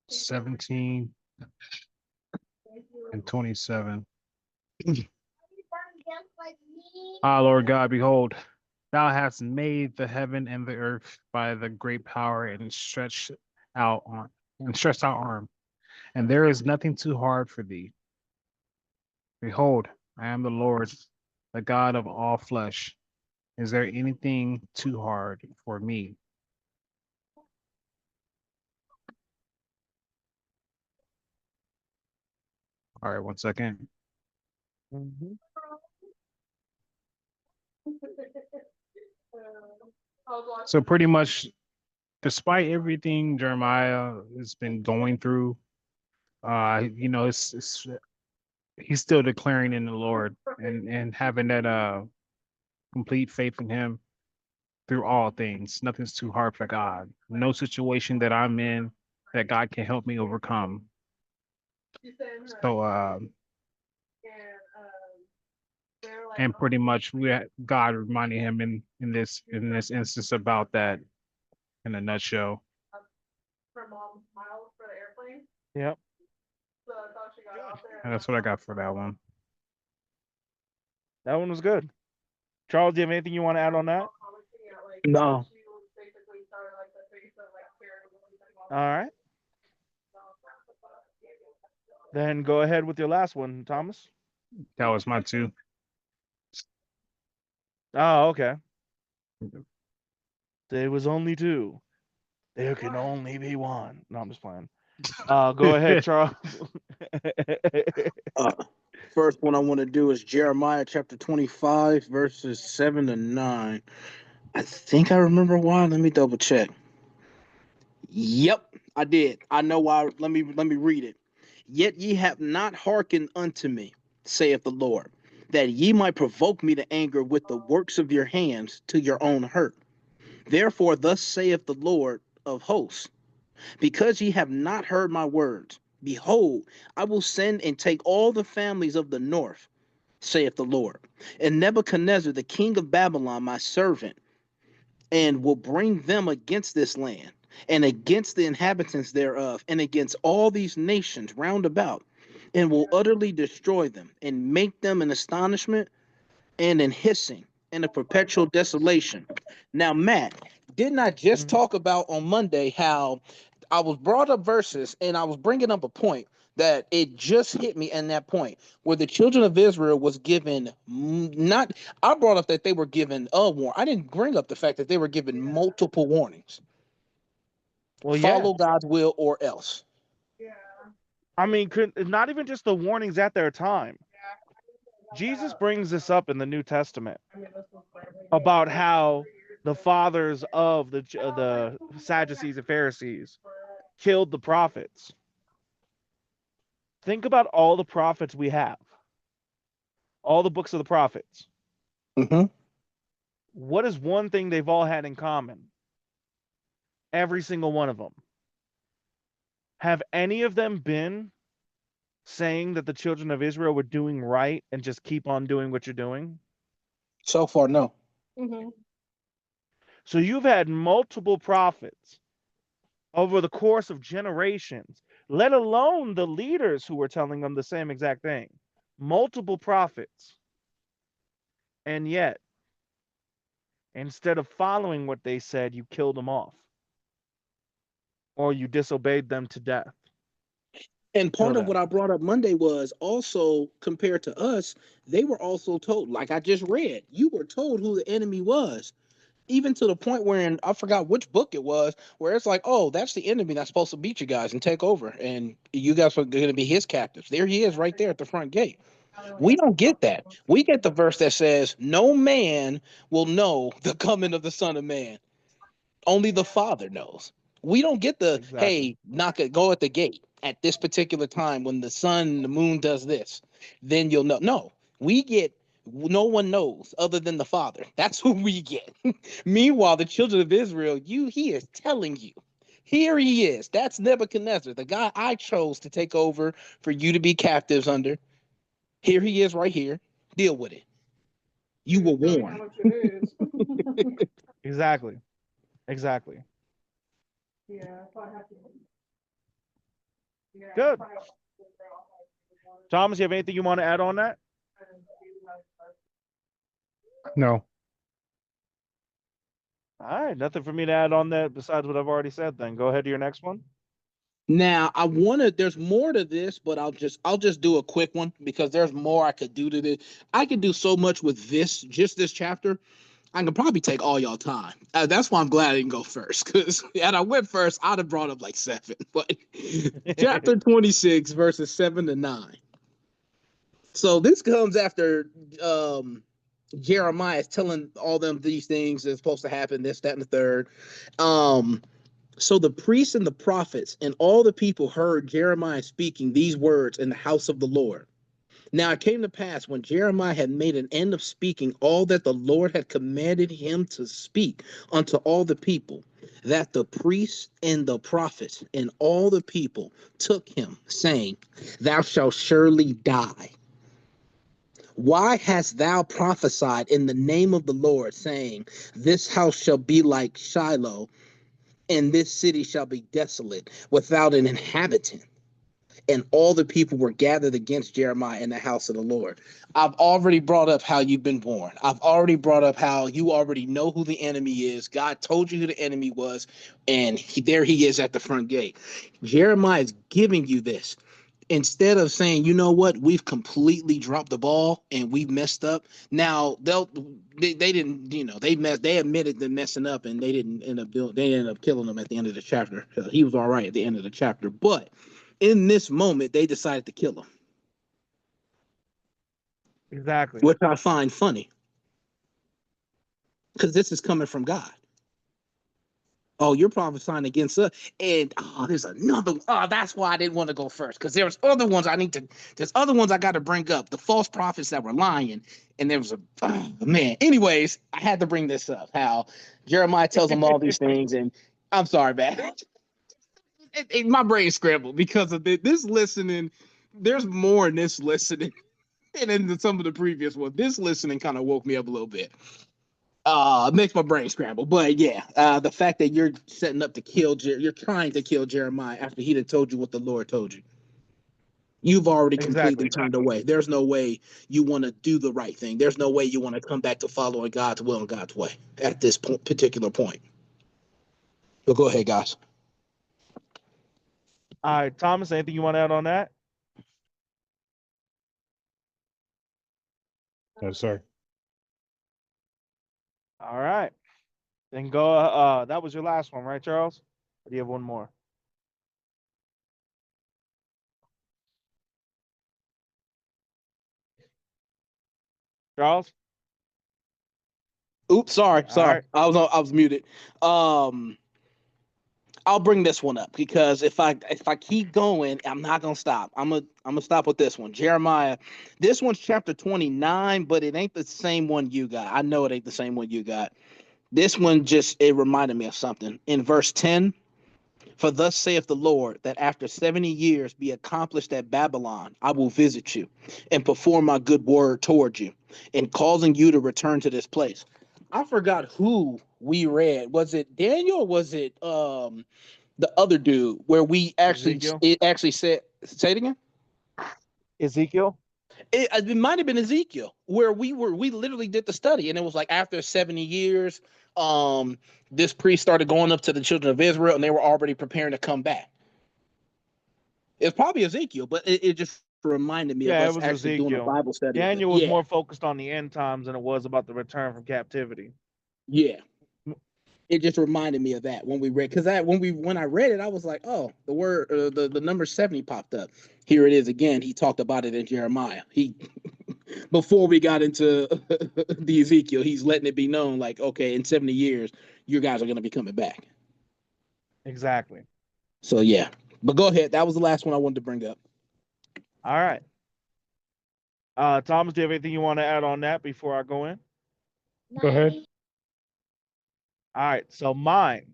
17 and 27. Ah, Lord God, behold, thou hast made the heaven and the earth by the great power and stretched out arm, and there is nothing too hard for thee. Behold, I am the Lord, the God of all flesh. Is there anything too hard for me? All right, 1 second. Mm-hmm. So pretty much, despite everything Jeremiah has been going through, it's he's still declaring in the Lord and having that complete faith in Him through all things. Nothing's too hard for God. No situation that I'm in that God can help me overcome. So and pretty much God reminding him in this instance about that in a nutshell. Yep. And that's what I got for that one. That one was good. Charles, do you have anything you want to add on that? No. All right. Then go ahead with your last one, Thomas. That was my two. Oh, okay. There was only two. There can only be one. No, I'm just playing. Go ahead, Charles. First one I want to do is Jeremiah chapter 25, verses 7 to 9. I think I remember why. Let me double check. Yep, I did. I know why. Let me read it. Yet ye have not hearkened unto me, saith the Lord, that ye might provoke me to anger with the works of your hands to your own hurt. Therefore, thus saith the Lord of hosts, because ye have not heard my words, behold, I will send and take all the families of the north, saith the Lord, and Nebuchadnezzar, the king of Babylon, my servant, and will bring them against this land, and against the inhabitants thereof, and against all these nations round about, and will utterly destroy them, and make them an astonishment and an hissing and a perpetual desolation. Now, Matt, didn't I just Mhm. talk about on Monday how I was brought up verses and I was bringing up a point that it just hit me in that point where the children of Israel was given not, I brought up that they were given a warning. I didn't bring up the fact that they were given multiple warnings. Well, yeah. Follow God's will or else. I mean, not even just the warnings at their time. Jesus brings this up in the New Testament about how the fathers of the Sadducees and Pharisees killed the prophets. Think about all the prophets we have, all the books of the prophets. Mm-hmm. What is one thing they've all had in common? Every single one of them. Have any of them been saying that the children of Israel were doing right and just keep on doing what you're doing? So far, no. So you've had multiple prophets over the course of generations, let alone the leaders who were telling them the same exact thing. Multiple prophets. And yet, instead of following what they said, you killed them off. Or you disobeyed them to death. And Kill part of them. what I brought up Monday was also compared to us, they were also told, like I just read, you were told who the enemy was. Even to the point where I forgot which book it was, where it's like, oh, that's the enemy that's supposed to beat you guys and take over, and you guys are going to be his captives. There he is, right there at the front gate. We don't get that. We get the verse that says, "No man will know the coming of the Son of Man. Only the Father knows." We don't get the Exactly. hey, knock it, go at the gate at this particular time when the sun and the moon does this. Then you'll know. No, we get no one knows other than the Father. That's who we get. Meanwhile, the children of Israel, he is telling you Here he is. That's Nebuchadnezzar, the guy I chose to take over for you to be captives under. Here he is right here. Deal with it. You were warned. Exactly. Exactly. Good. Thomas, you have anything you want to add on that? No. All right, nothing for me to add on that besides what I've already said. Then go ahead to your next one. Now I want to. There's more to this, but I'll just do a quick one because there's more I could do to this. I could do so much with this chapter. I can probably take all y'all time. That's why I'm glad I didn't go first, because had I went first, I'd have brought up like 7. But chapter 26, verses 7 to 9. So this comes after Jeremiah is telling all them these things that's supposed to happen, this, that, and the third. So the priests and the prophets and all the people heard Jeremiah speaking these words in the house of the Lord. Now it came to pass when Jeremiah had made an end of speaking all that the Lord had commanded him to speak unto all the people, that the priests and the prophets and all the people took him, saying, Thou shalt surely die. Why hast thou prophesied in the name of the Lord, saying, This house shall be like Shiloh, and this city shall be desolate, without an inhabitant? And all the people were gathered against Jeremiah in the house of the Lord. I've already brought up how you've been warned. I've already brought up how you already know who the enemy is. God told you who the enemy was, and there he is at the front gate. Jeremiah is giving you this. Instead of saying, you know what, we've completely dropped the ball and we've messed up. Now they didn't, they admitted to messing up, and they ended up killing him at the end of the chapter. He was all right at the end of the chapter, but in this moment they decided to kill him, Exactly. which I find funny because this is coming from God. Oh, you're prophesying against us. And there's another. Oh, that's why I didn't want to go first, because there's other ones there's other ones I got to bring up. The false prophets that were lying. And there was man. Anyways, I had to bring this up. How Jeremiah tells them all these things. And I'm sorry, man. My brain scrambled because of this listening. There's more in this listening and in some of the previous ones. This listening kind of woke me up a little bit. Makes my brain scramble. But yeah, the fact that you're setting up to you're trying to kill Jeremiah after he had told you what the Lord told you. You've already completely turned away. There's no way you want to do the right thing. There's no way you want to come back to following God's will and God's way at this particular point. But go ahead, guys. All right, Thomas, anything you want to add on that? No, sir. All right. Then go. That was your last one, right, Charles? Or do you have one more? Charles? Oops, sorry. All right. I was muted. I'll bring this one up because if I keep going, I'm not gonna stop. I'm gonna stop with this one. Jeremiah, this one's chapter 29, but it ain't the same one you got. I know it ain't the same one you got. This one it reminded me of something. In verse 10, for thus saith the Lord, that after 70 years be accomplished at Babylon, I will visit you and perform my good word toward you, in causing you to return to this place. I forgot who we read. Was it Daniel or was it the other dude where we actually Ezekiel? it actually said, say it again? Ezekiel? It might have been Ezekiel, where we literally did the study, and it was like after 70 years, this priest started going up to the children of Israel, and they were already preparing to come back. It's probably Ezekiel, but it just reminded me of Yeah, it us was actually doing a Ezekiel. Bible study of it. Daniel was Yeah, more focused on the end times than it was about the return from captivity. yeah. It just reminded me of that when we read, because when I read it, I was like, oh, the word the number 70 popped up. Here it is again. He talked about it in Jeremiah. He before we got into the Ezekiel, he's letting it be known, like, okay, in 70 years, you guys are going to be coming back. Exactly. So yeah, but go ahead. That was the last one I wanted to bring up. All right. Thomas, do you have anything you want to add on that before I go in? Go ahead. All right. So mine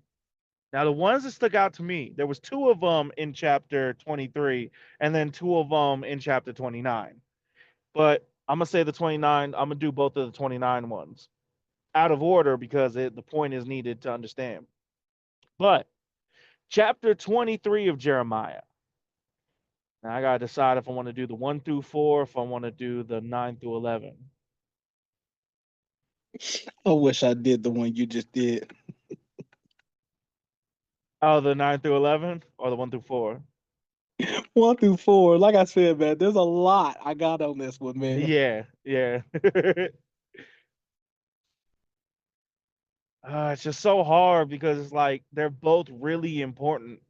Now, the ones that stuck out to me, there was 2 of them in chapter 23, and then 2 of them in chapter 29. But I'm gonna say the 29. I'm gonna do both of the 29 ones out of order because the point is needed to understand. But chapter 23 of Jeremiah. Now I gotta decide if I want to do the 1 through 4, if I want to do the 9 through 11. I wish I did the one you just did. Oh, the 9 through 11 or the 1 through 4? 1 through 4. Like I said, man, there's a lot I got on this one, man. Yeah, yeah. It's just so hard because it's like they're both really important.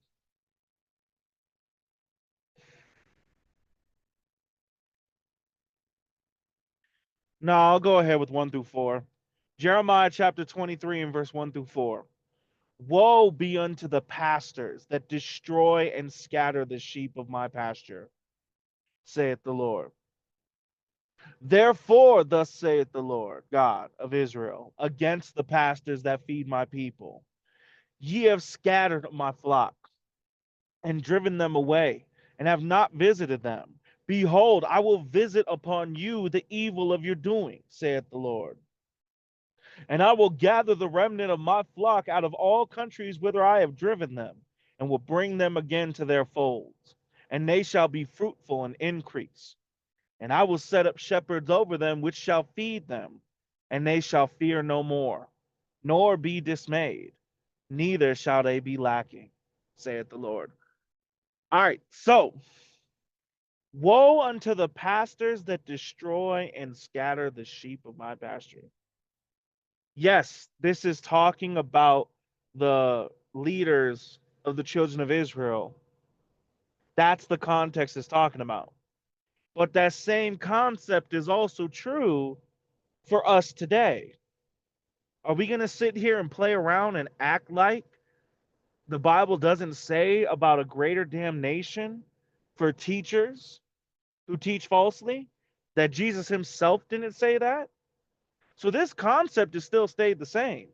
No, I'll go ahead with 1 through 4. Jeremiah chapter 23 and verse 1 through 4. Woe be unto the pastors that destroy and scatter the sheep of my pasture, saith the Lord. Therefore, thus saith the Lord God of Israel, against the pastors that feed my people. Ye have scattered my flock and driven them away, and have not visited them. Behold, I will visit upon you the evil of your doing, saith the Lord. And I will gather the remnant of my flock out of all countries whither I have driven them, and will bring them again to their folds, and they shall be fruitful and increase. And I will set up shepherds over them, which shall feed them, and they shall fear no more, nor be dismayed, neither shall they be lacking, saith the Lord. All right, so woe unto the pastors that destroy and scatter the sheep of my pasture. Yes, this is talking about the leaders of the children of Israel. That's the context it's talking about. But that same concept is also true for us today. Are we going to sit here and play around and act like the Bible doesn't say about a greater damnation for teachers who teach falsely? That Jesus himself didn't say that? So this concept has still stayed the same.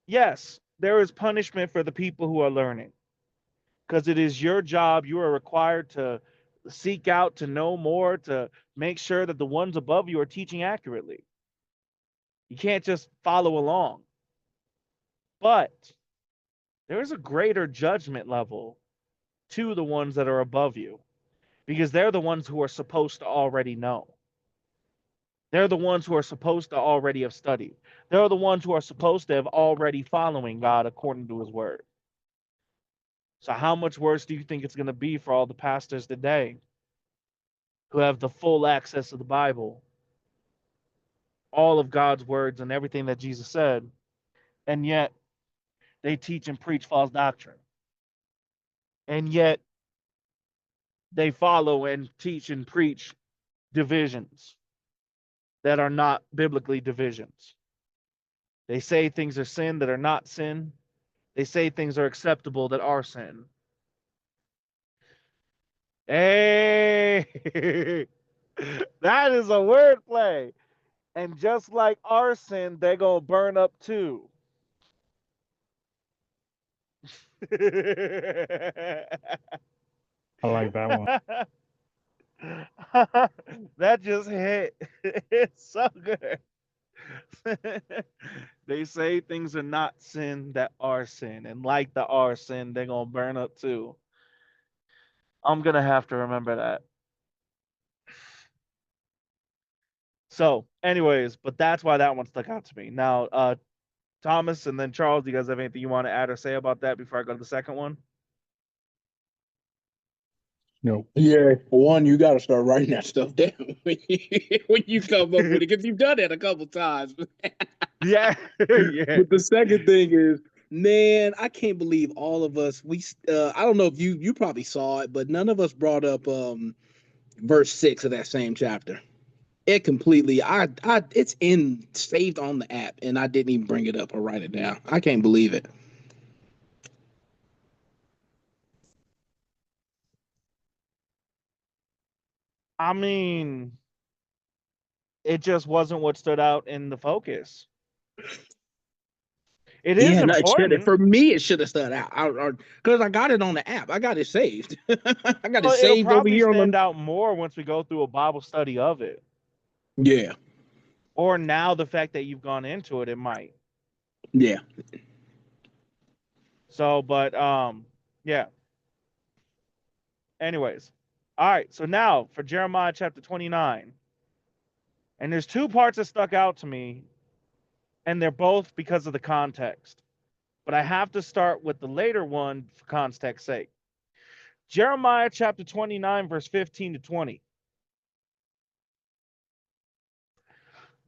Yes, there is punishment for the people who are learning because it is your job. You are required to seek out to know more, to make sure that the ones above you are teaching accurately. You can't just follow along. But there is a greater judgment level to the ones that are above you because they're the ones who are supposed to already know. They're the ones who are supposed to already have studied. They're the ones who are supposed to have already following God according to his word. So how much worse do you think it's going to be for all the pastors today who have the full access to the Bible, all of God's words and everything that Jesus said, and yet they teach and preach false doctrine? And yet they follow and teach and preach divisions that are not biblically divisions. They say things are sin that are not sin. They say things are acceptable that are sin. Hey, that is a wordplay. And just like arson, they're going to burn up too. I like that one. That just hit. It's so good. They say things are not sin that are sin. And like the are sin, they're going to burn up too. I'm going to have to remember that. So, anyways, but that's why that one stuck out to me. Now, Thomas and then Charles, do you guys have anything you want to add or say about that before I go to the second one? No. Yeah, for one, you got to start writing that stuff down when you come up with it because you've done it a couple times. Yeah, yeah. But the second thing is, man, I can't believe all of us. I don't know if you probably saw it, but none of us brought up verse 6 of that same chapter. It completely, it's in saved on the app, and I didn't even bring it up or write it down. I can't believe it. I mean, it just wasn't what stood out in the focus. It is Yeah, no, it should. important. For me, it should have stood out. Because I got it on the app. I got it saved. I got it Well, it'll saved over probably here on stand the. out more once we go through a Bible study of it. Yeah, Or now the fact that you've gone into it, it might. yeah. So, but yeah. Anyways. All right. So now for Jeremiah chapter 29. And there's two parts that stuck out to me, and they're both because of the context. But I have to start with the later one for context's sake. Jeremiah chapter 29, verse 15 to 20.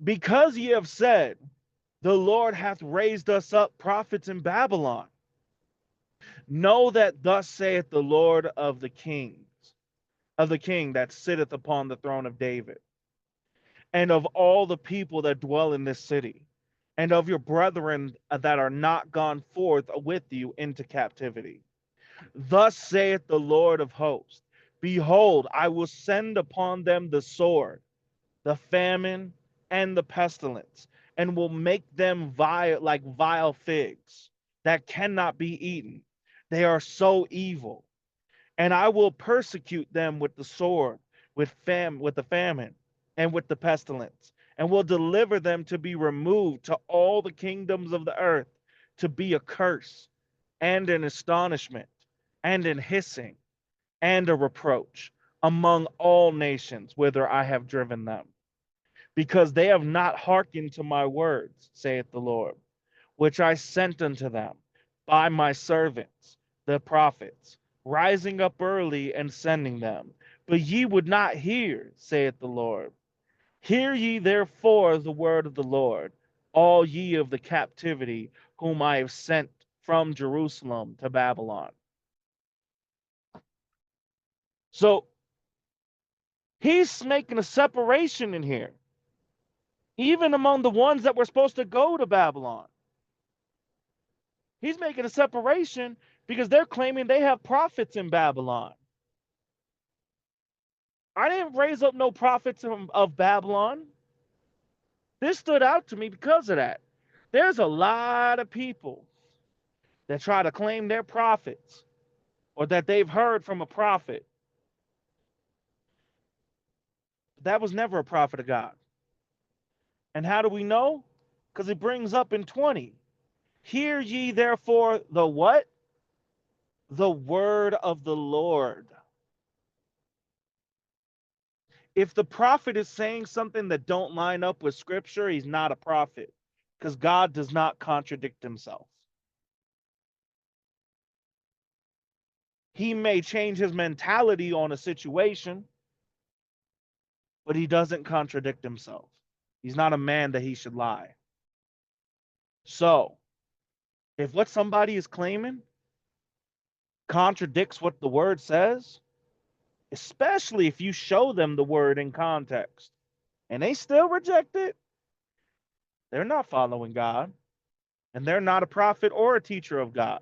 Because ye have said, the Lord hath raised us up prophets in Babylon. Know that thus saith the Lord of the king that sitteth upon the throne of David, and of all the people that dwell in this city, and of your brethren that are not gone forth with you into captivity. Thus saith the Lord of hosts, behold, I will send upon them the sword, the famine, and the pestilence, and will make them vile like vile figs that cannot be eaten. They are so evil. And I will persecute them with the sword, with the famine, and with the pestilence, and will deliver them to be removed to all the kingdoms of the earth, to be a curse, and an astonishment, and an hissing, and a reproach among all nations whither I have driven them, because they have not hearkened to my words, saith the Lord, which I sent unto them by my servants, the prophets, rising up early and sending them. But ye would not hear, saith the Lord. Hear ye therefore the word of the Lord, all ye of the captivity, whom I have sent from Jerusalem to Babylon. So he's making a separation in here, even among the ones that were supposed to go to Babylon. He's making a separation because they're claiming they have prophets in Babylon. I didn't raise up no prophets of Babylon. This stood out to me because of that. There's a lot of people that try to claim they're prophets or that they've heard from a prophet. That was never a prophet of God. And how do we know? Because it brings up in 20. Hear ye therefore the what? The word of the Lord. If the prophet is saying something that don't line up with scripture, he's not a prophet, because God does not contradict himself. He may change his mentality on a situation, but he doesn't contradict himself. He's not a man that he should lie. So, if what somebody is claiming contradicts what the word says, especially if you show them the word in context and they still reject it, they're not following God, and they're not a prophet or a teacher of God.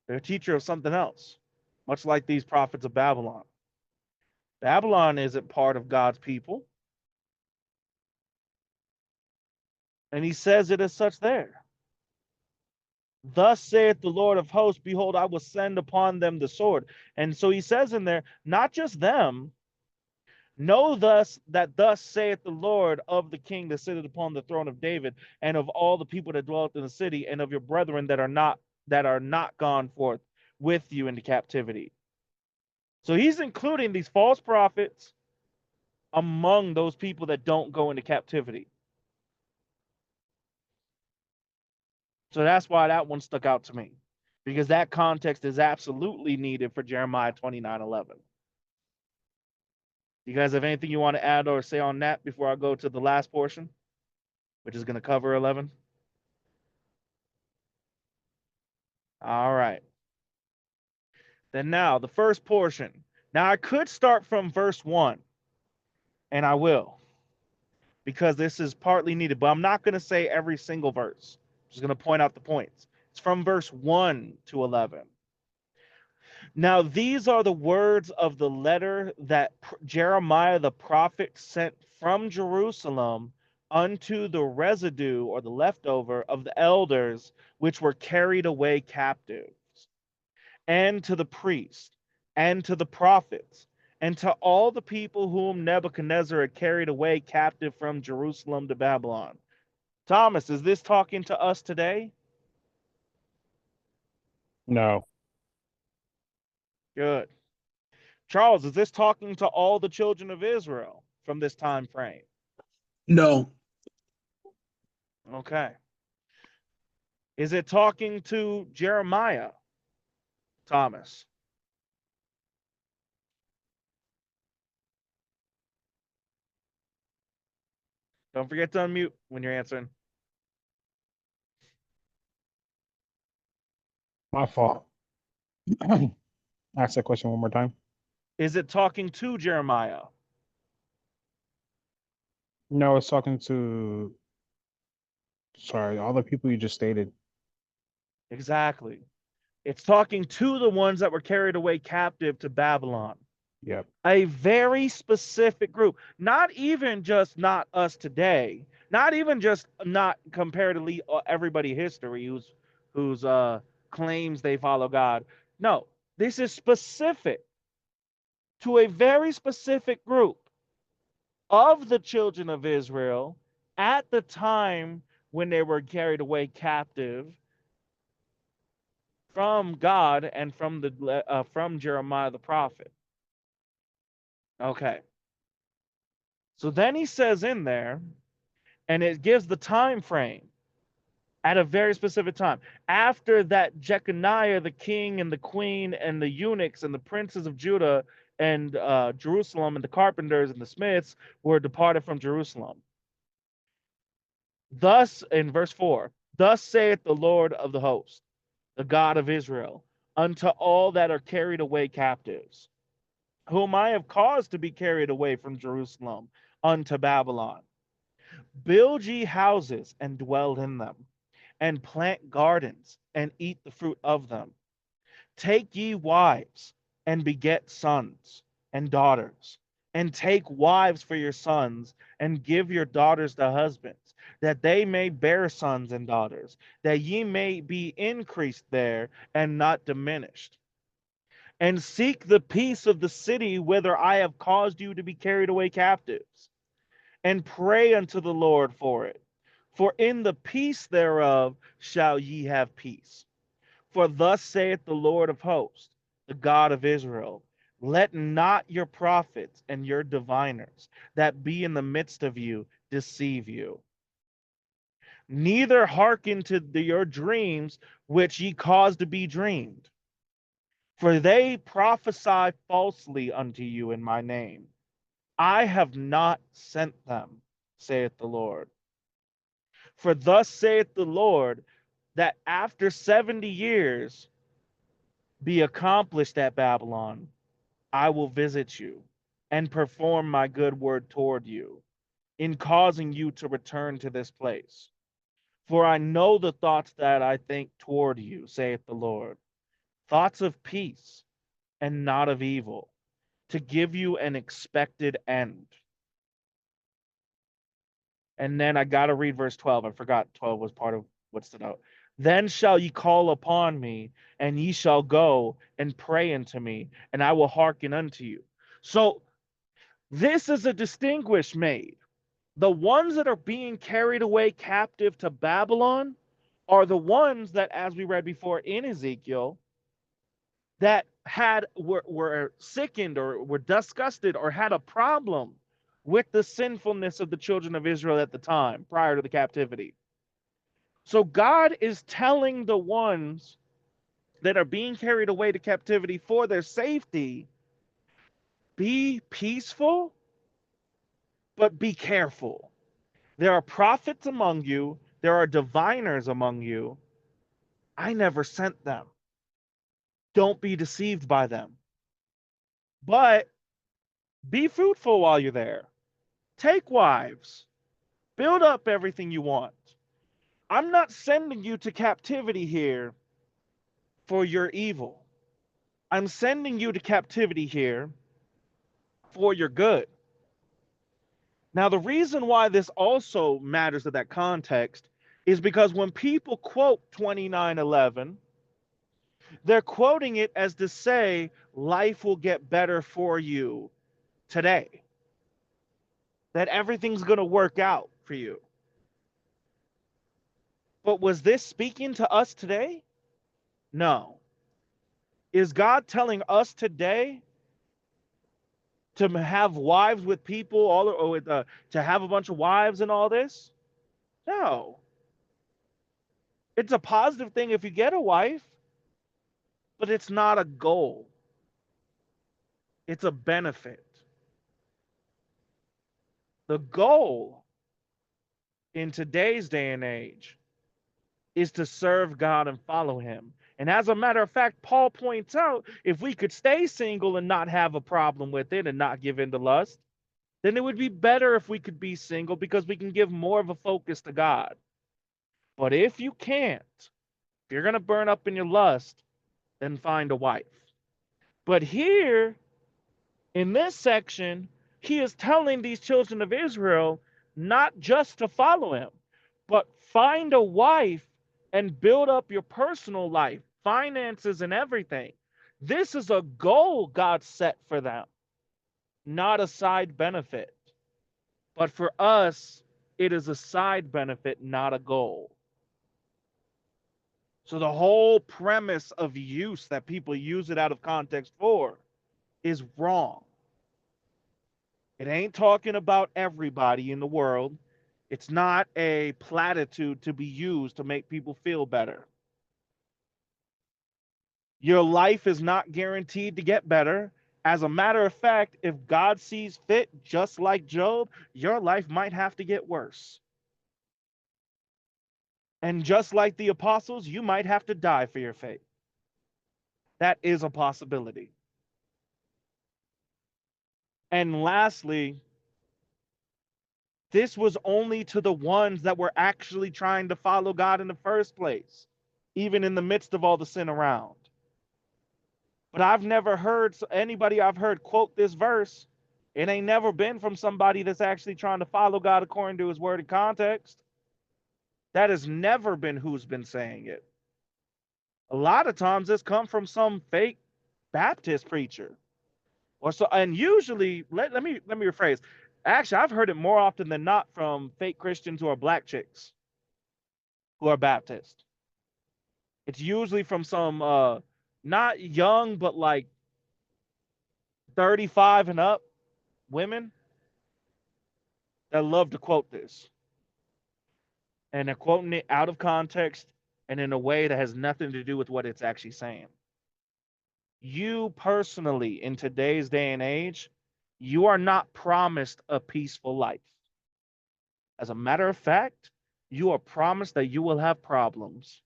They're a teacher of something else, much like these prophets of Babylon. Babylon isn't part of God's people. And he says it as such there. Thus saith the Lord of hosts, behold, I will send upon them the sword. And so he says in there, not just them, know thus that thus saith the Lord of the king that sitteth upon the throne of David, and of all the people that dwell in the city, and of your brethren that are not gone forth with you into captivity. So he's including these false prophets among those people that don't go into captivity. So that's why that one stuck out to me, because that context is absolutely needed for Jeremiah 29:11. You guys have anything you want to add or say on that before I go to the last portion, which is going to cover 11? All right. Then now, the first portion. Now, I could start from verse 1, and I will, because this is partly needed, but I'm not going to say every single verse. I'm just going to point out the points. It's from verse 1 to 11. Now, these are the words of the letter that Jeremiah the prophet sent from Jerusalem unto the residue or the leftover of the elders which were carried away captives, and to the priests, and to the prophets, and to all the people whom Nebuchadnezzar had carried away captive from Jerusalem to Babylon. Thomas, is this talking to us today? No. Good. Charles, is this talking to all the children of Israel from this time frame? No. Okay. Is it talking to Jeremiah, Thomas? Don't forget to unmute when you're answering. My fault. Ask that question one more time. Is it talking to Jeremiah? No, it's talking to, sorry, all the people you just stated. Exactly. It's talking to the ones that were carried away captive to Babylon. Yep. A very specific group, not even just not us today, not even just not comparatively everybody history who's claims they follow God. No, this is specific to a very specific group of the children of Israel at the time when they were carried away captive from God and from Jeremiah the prophet. Okay. So then he says in there, and it gives the time frame at a very specific time. After that, Jeconiah, the king and the queen and the eunuchs and the princes of Judah and Jerusalem and the carpenters and the smiths were departed from Jerusalem. Thus, in verse 4, thus saith the Lord of the host, the God of Israel, unto all that are carried away captives, whom I have caused to be carried away from Jerusalem unto Babylon. Build ye houses and dwell in them, and plant gardens and eat the fruit of them. Take ye wives and beget sons and daughters, and take wives for your sons, and give your daughters to husbands, that they may bear sons and daughters, that ye may be increased there and not diminished. And seek the peace of the city whither I have caused you to be carried away captives, and pray unto the Lord for it. For in the peace thereof shall ye have peace. For thus saith the Lord of hosts, the God of Israel, let not your prophets and your diviners that be in the midst of you deceive you. Neither hearken to your dreams which ye cause to be dreamed. For they prophesy falsely unto you in my name. I have not sent them, saith the Lord. For thus saith the Lord, that after 70 years be accomplished at Babylon, I will visit you and perform my good word toward you in causing you to return to this place. For I know the thoughts that I think toward you, saith the Lord, thoughts of peace and not of evil, to give you an expected end. And then I got to read verse 12. I forgot 12 was part of what stood out. Then shall ye call upon me, and ye shall go and pray unto me, and I will hearken unto you. So this is a distinguish made. The ones that are being carried away captive to Babylon are the ones that, as we read before in Ezekiel, that were sickened or were disgusted or had a problem with the sinfulness of the children of Israel at the time prior to the captivity. So God is telling the ones that are being carried away to captivity for their safety, be peaceful, but be careful. There are prophets among you, there are diviners among you. I never sent them. Don't be deceived by them. But be fruitful while you're there. Take wives. Build up everything you want. I'm not sending you to captivity here for your evil. I'm sending you to captivity here for your good. Now, the reason why this also matters in that context is because when people quote 29:11, they're quoting it as to say life will get better for you today, that everything's going to work out for you. But was this speaking to us today? No. Is God telling us today to have wives with people, or with, to have a bunch of wives and all this? No. It's a positive thing if you get a wife, but it's not a goal. It's a benefit. The goal in today's day and age is to serve God and follow him. And as a matter of fact, Paul points out if we could stay single and not have a problem with it and not give in to lust, then it would be better if we could be single because we can give more of a focus to God. But if you can't, if you're going to burn up in your lust, then find a wife. But here in this section, he is telling these children of Israel not just to follow him, but find a wife and build up your personal life, finances, and everything. This is a goal God set for them, not a side benefit. But for us, it is a side benefit, not a goal. So the whole premise of use that people use it out of context for is wrong. It ain't talking about everybody in the world. It's not a platitude to be used to make people feel better. Your life is not guaranteed to get better. As a matter of fact, if God sees fit, just like Job, your life might have to get worse. And just like the apostles, you might have to die for your faith. That is a possibility. And lastly, this was only to the ones that were actually trying to follow God in the first place, even in the midst of all the sin around. But I've never heard anybody I've heard quote this verse. It ain't never been from somebody that's actually trying to follow God according to his word and context. That has never been who's been saying it. A lot of times it's come from some fake Baptist preacher. Or so, and usually, let me rephrase. Actually, I've heard it more often than not from fake Christians who are black chicks who are Baptist. It's usually from some not young but like 35 and up women that love to quote this. And they're quoting it out of context and in a way that has nothing to do with what it's actually saying. You personally, in today's day and age, you are not promised a peaceful life. As a matter of fact, you are promised that you will have problems.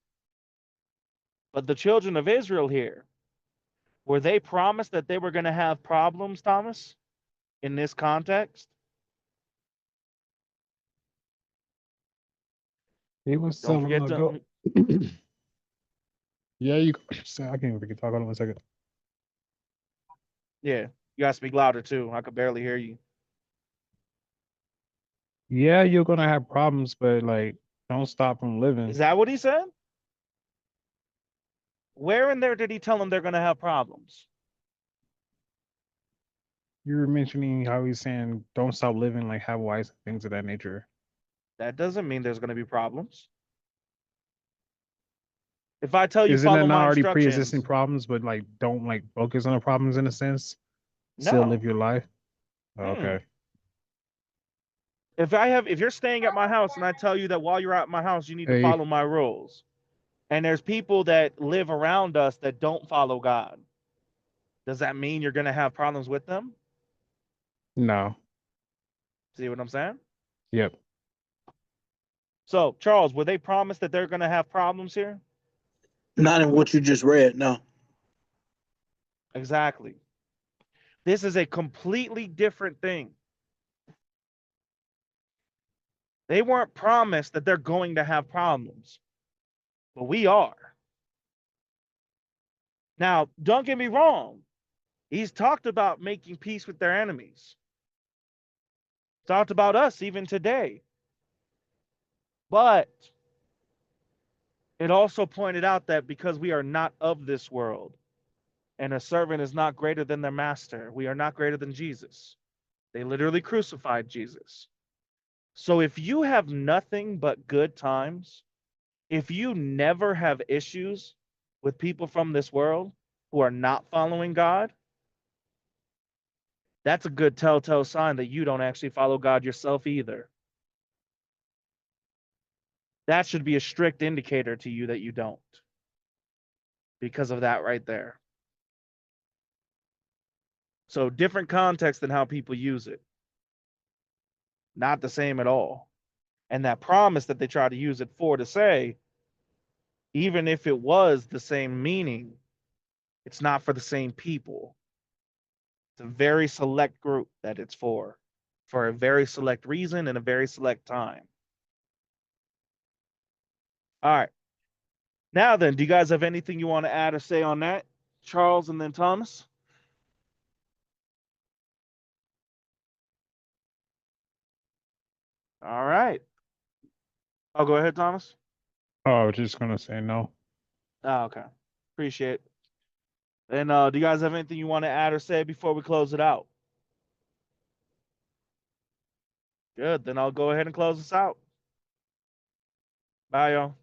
But the children of Israel here, were they promised that they were going to have problems, Thomas, in this context? He was Don't telling forget them to, to go. Yeah, you. I can't even freaking talk. Hold on 1 second. yeah, you got to speak louder too. I could barely hear you. Yeah, you're gonna have problems, but like, don't stop from living. Is that what he said? Where in there did he tell them they're going to have problems? You were mentioning how he's saying don't stop living, like have wives and things of that nature. That doesn't mean there's going to be problems. If I tell you Isn't that follow not my already pre-existing instructions, problems, but like don't like focus on the problems in a sense? Still live no. your life. Oh, Mm. okay. If you're staying at my house and I tell you that while you're at my house you need to Hey, follow my rules, and there's people that live around us that don't follow God, does that mean you're going to have problems with them? no. See what I'm saying? Yep. So, Charles, were they promised that they're going to have problems here? Not in what you just read. No. Exactly. This is a completely different thing. They weren't promised that they're going to have problems, but we are. Now, don't get me wrong. He's talked about making peace with their enemies. Talked about us even today. But it also pointed out that because we are not of this world, and a servant is not greater than their master, we are not greater than Jesus. They literally crucified Jesus. So if you have nothing but good times, if you never have issues with people from this world who are not following God, that's a good telltale sign that you don't actually follow God yourself either. That should be a strict indicator to you that you don't, because of that right there. So different context than how people use it. Not the same at all. And that promise that they try to use it for to say, even if it was the same meaning, it's not for the same people. It's a very select group that it's for a very select reason and a very select time. All right. Now then, do you guys have anything you want to add or say on that? Charles and then Thomas? All right. Oh, go ahead, Thomas. Oh, I was just gonna say no. Oh, okay. Appreciate it. And do you guys have anything you want to add or say before we close it out? Good. Then I'll go ahead and close this out. Bye, y'all.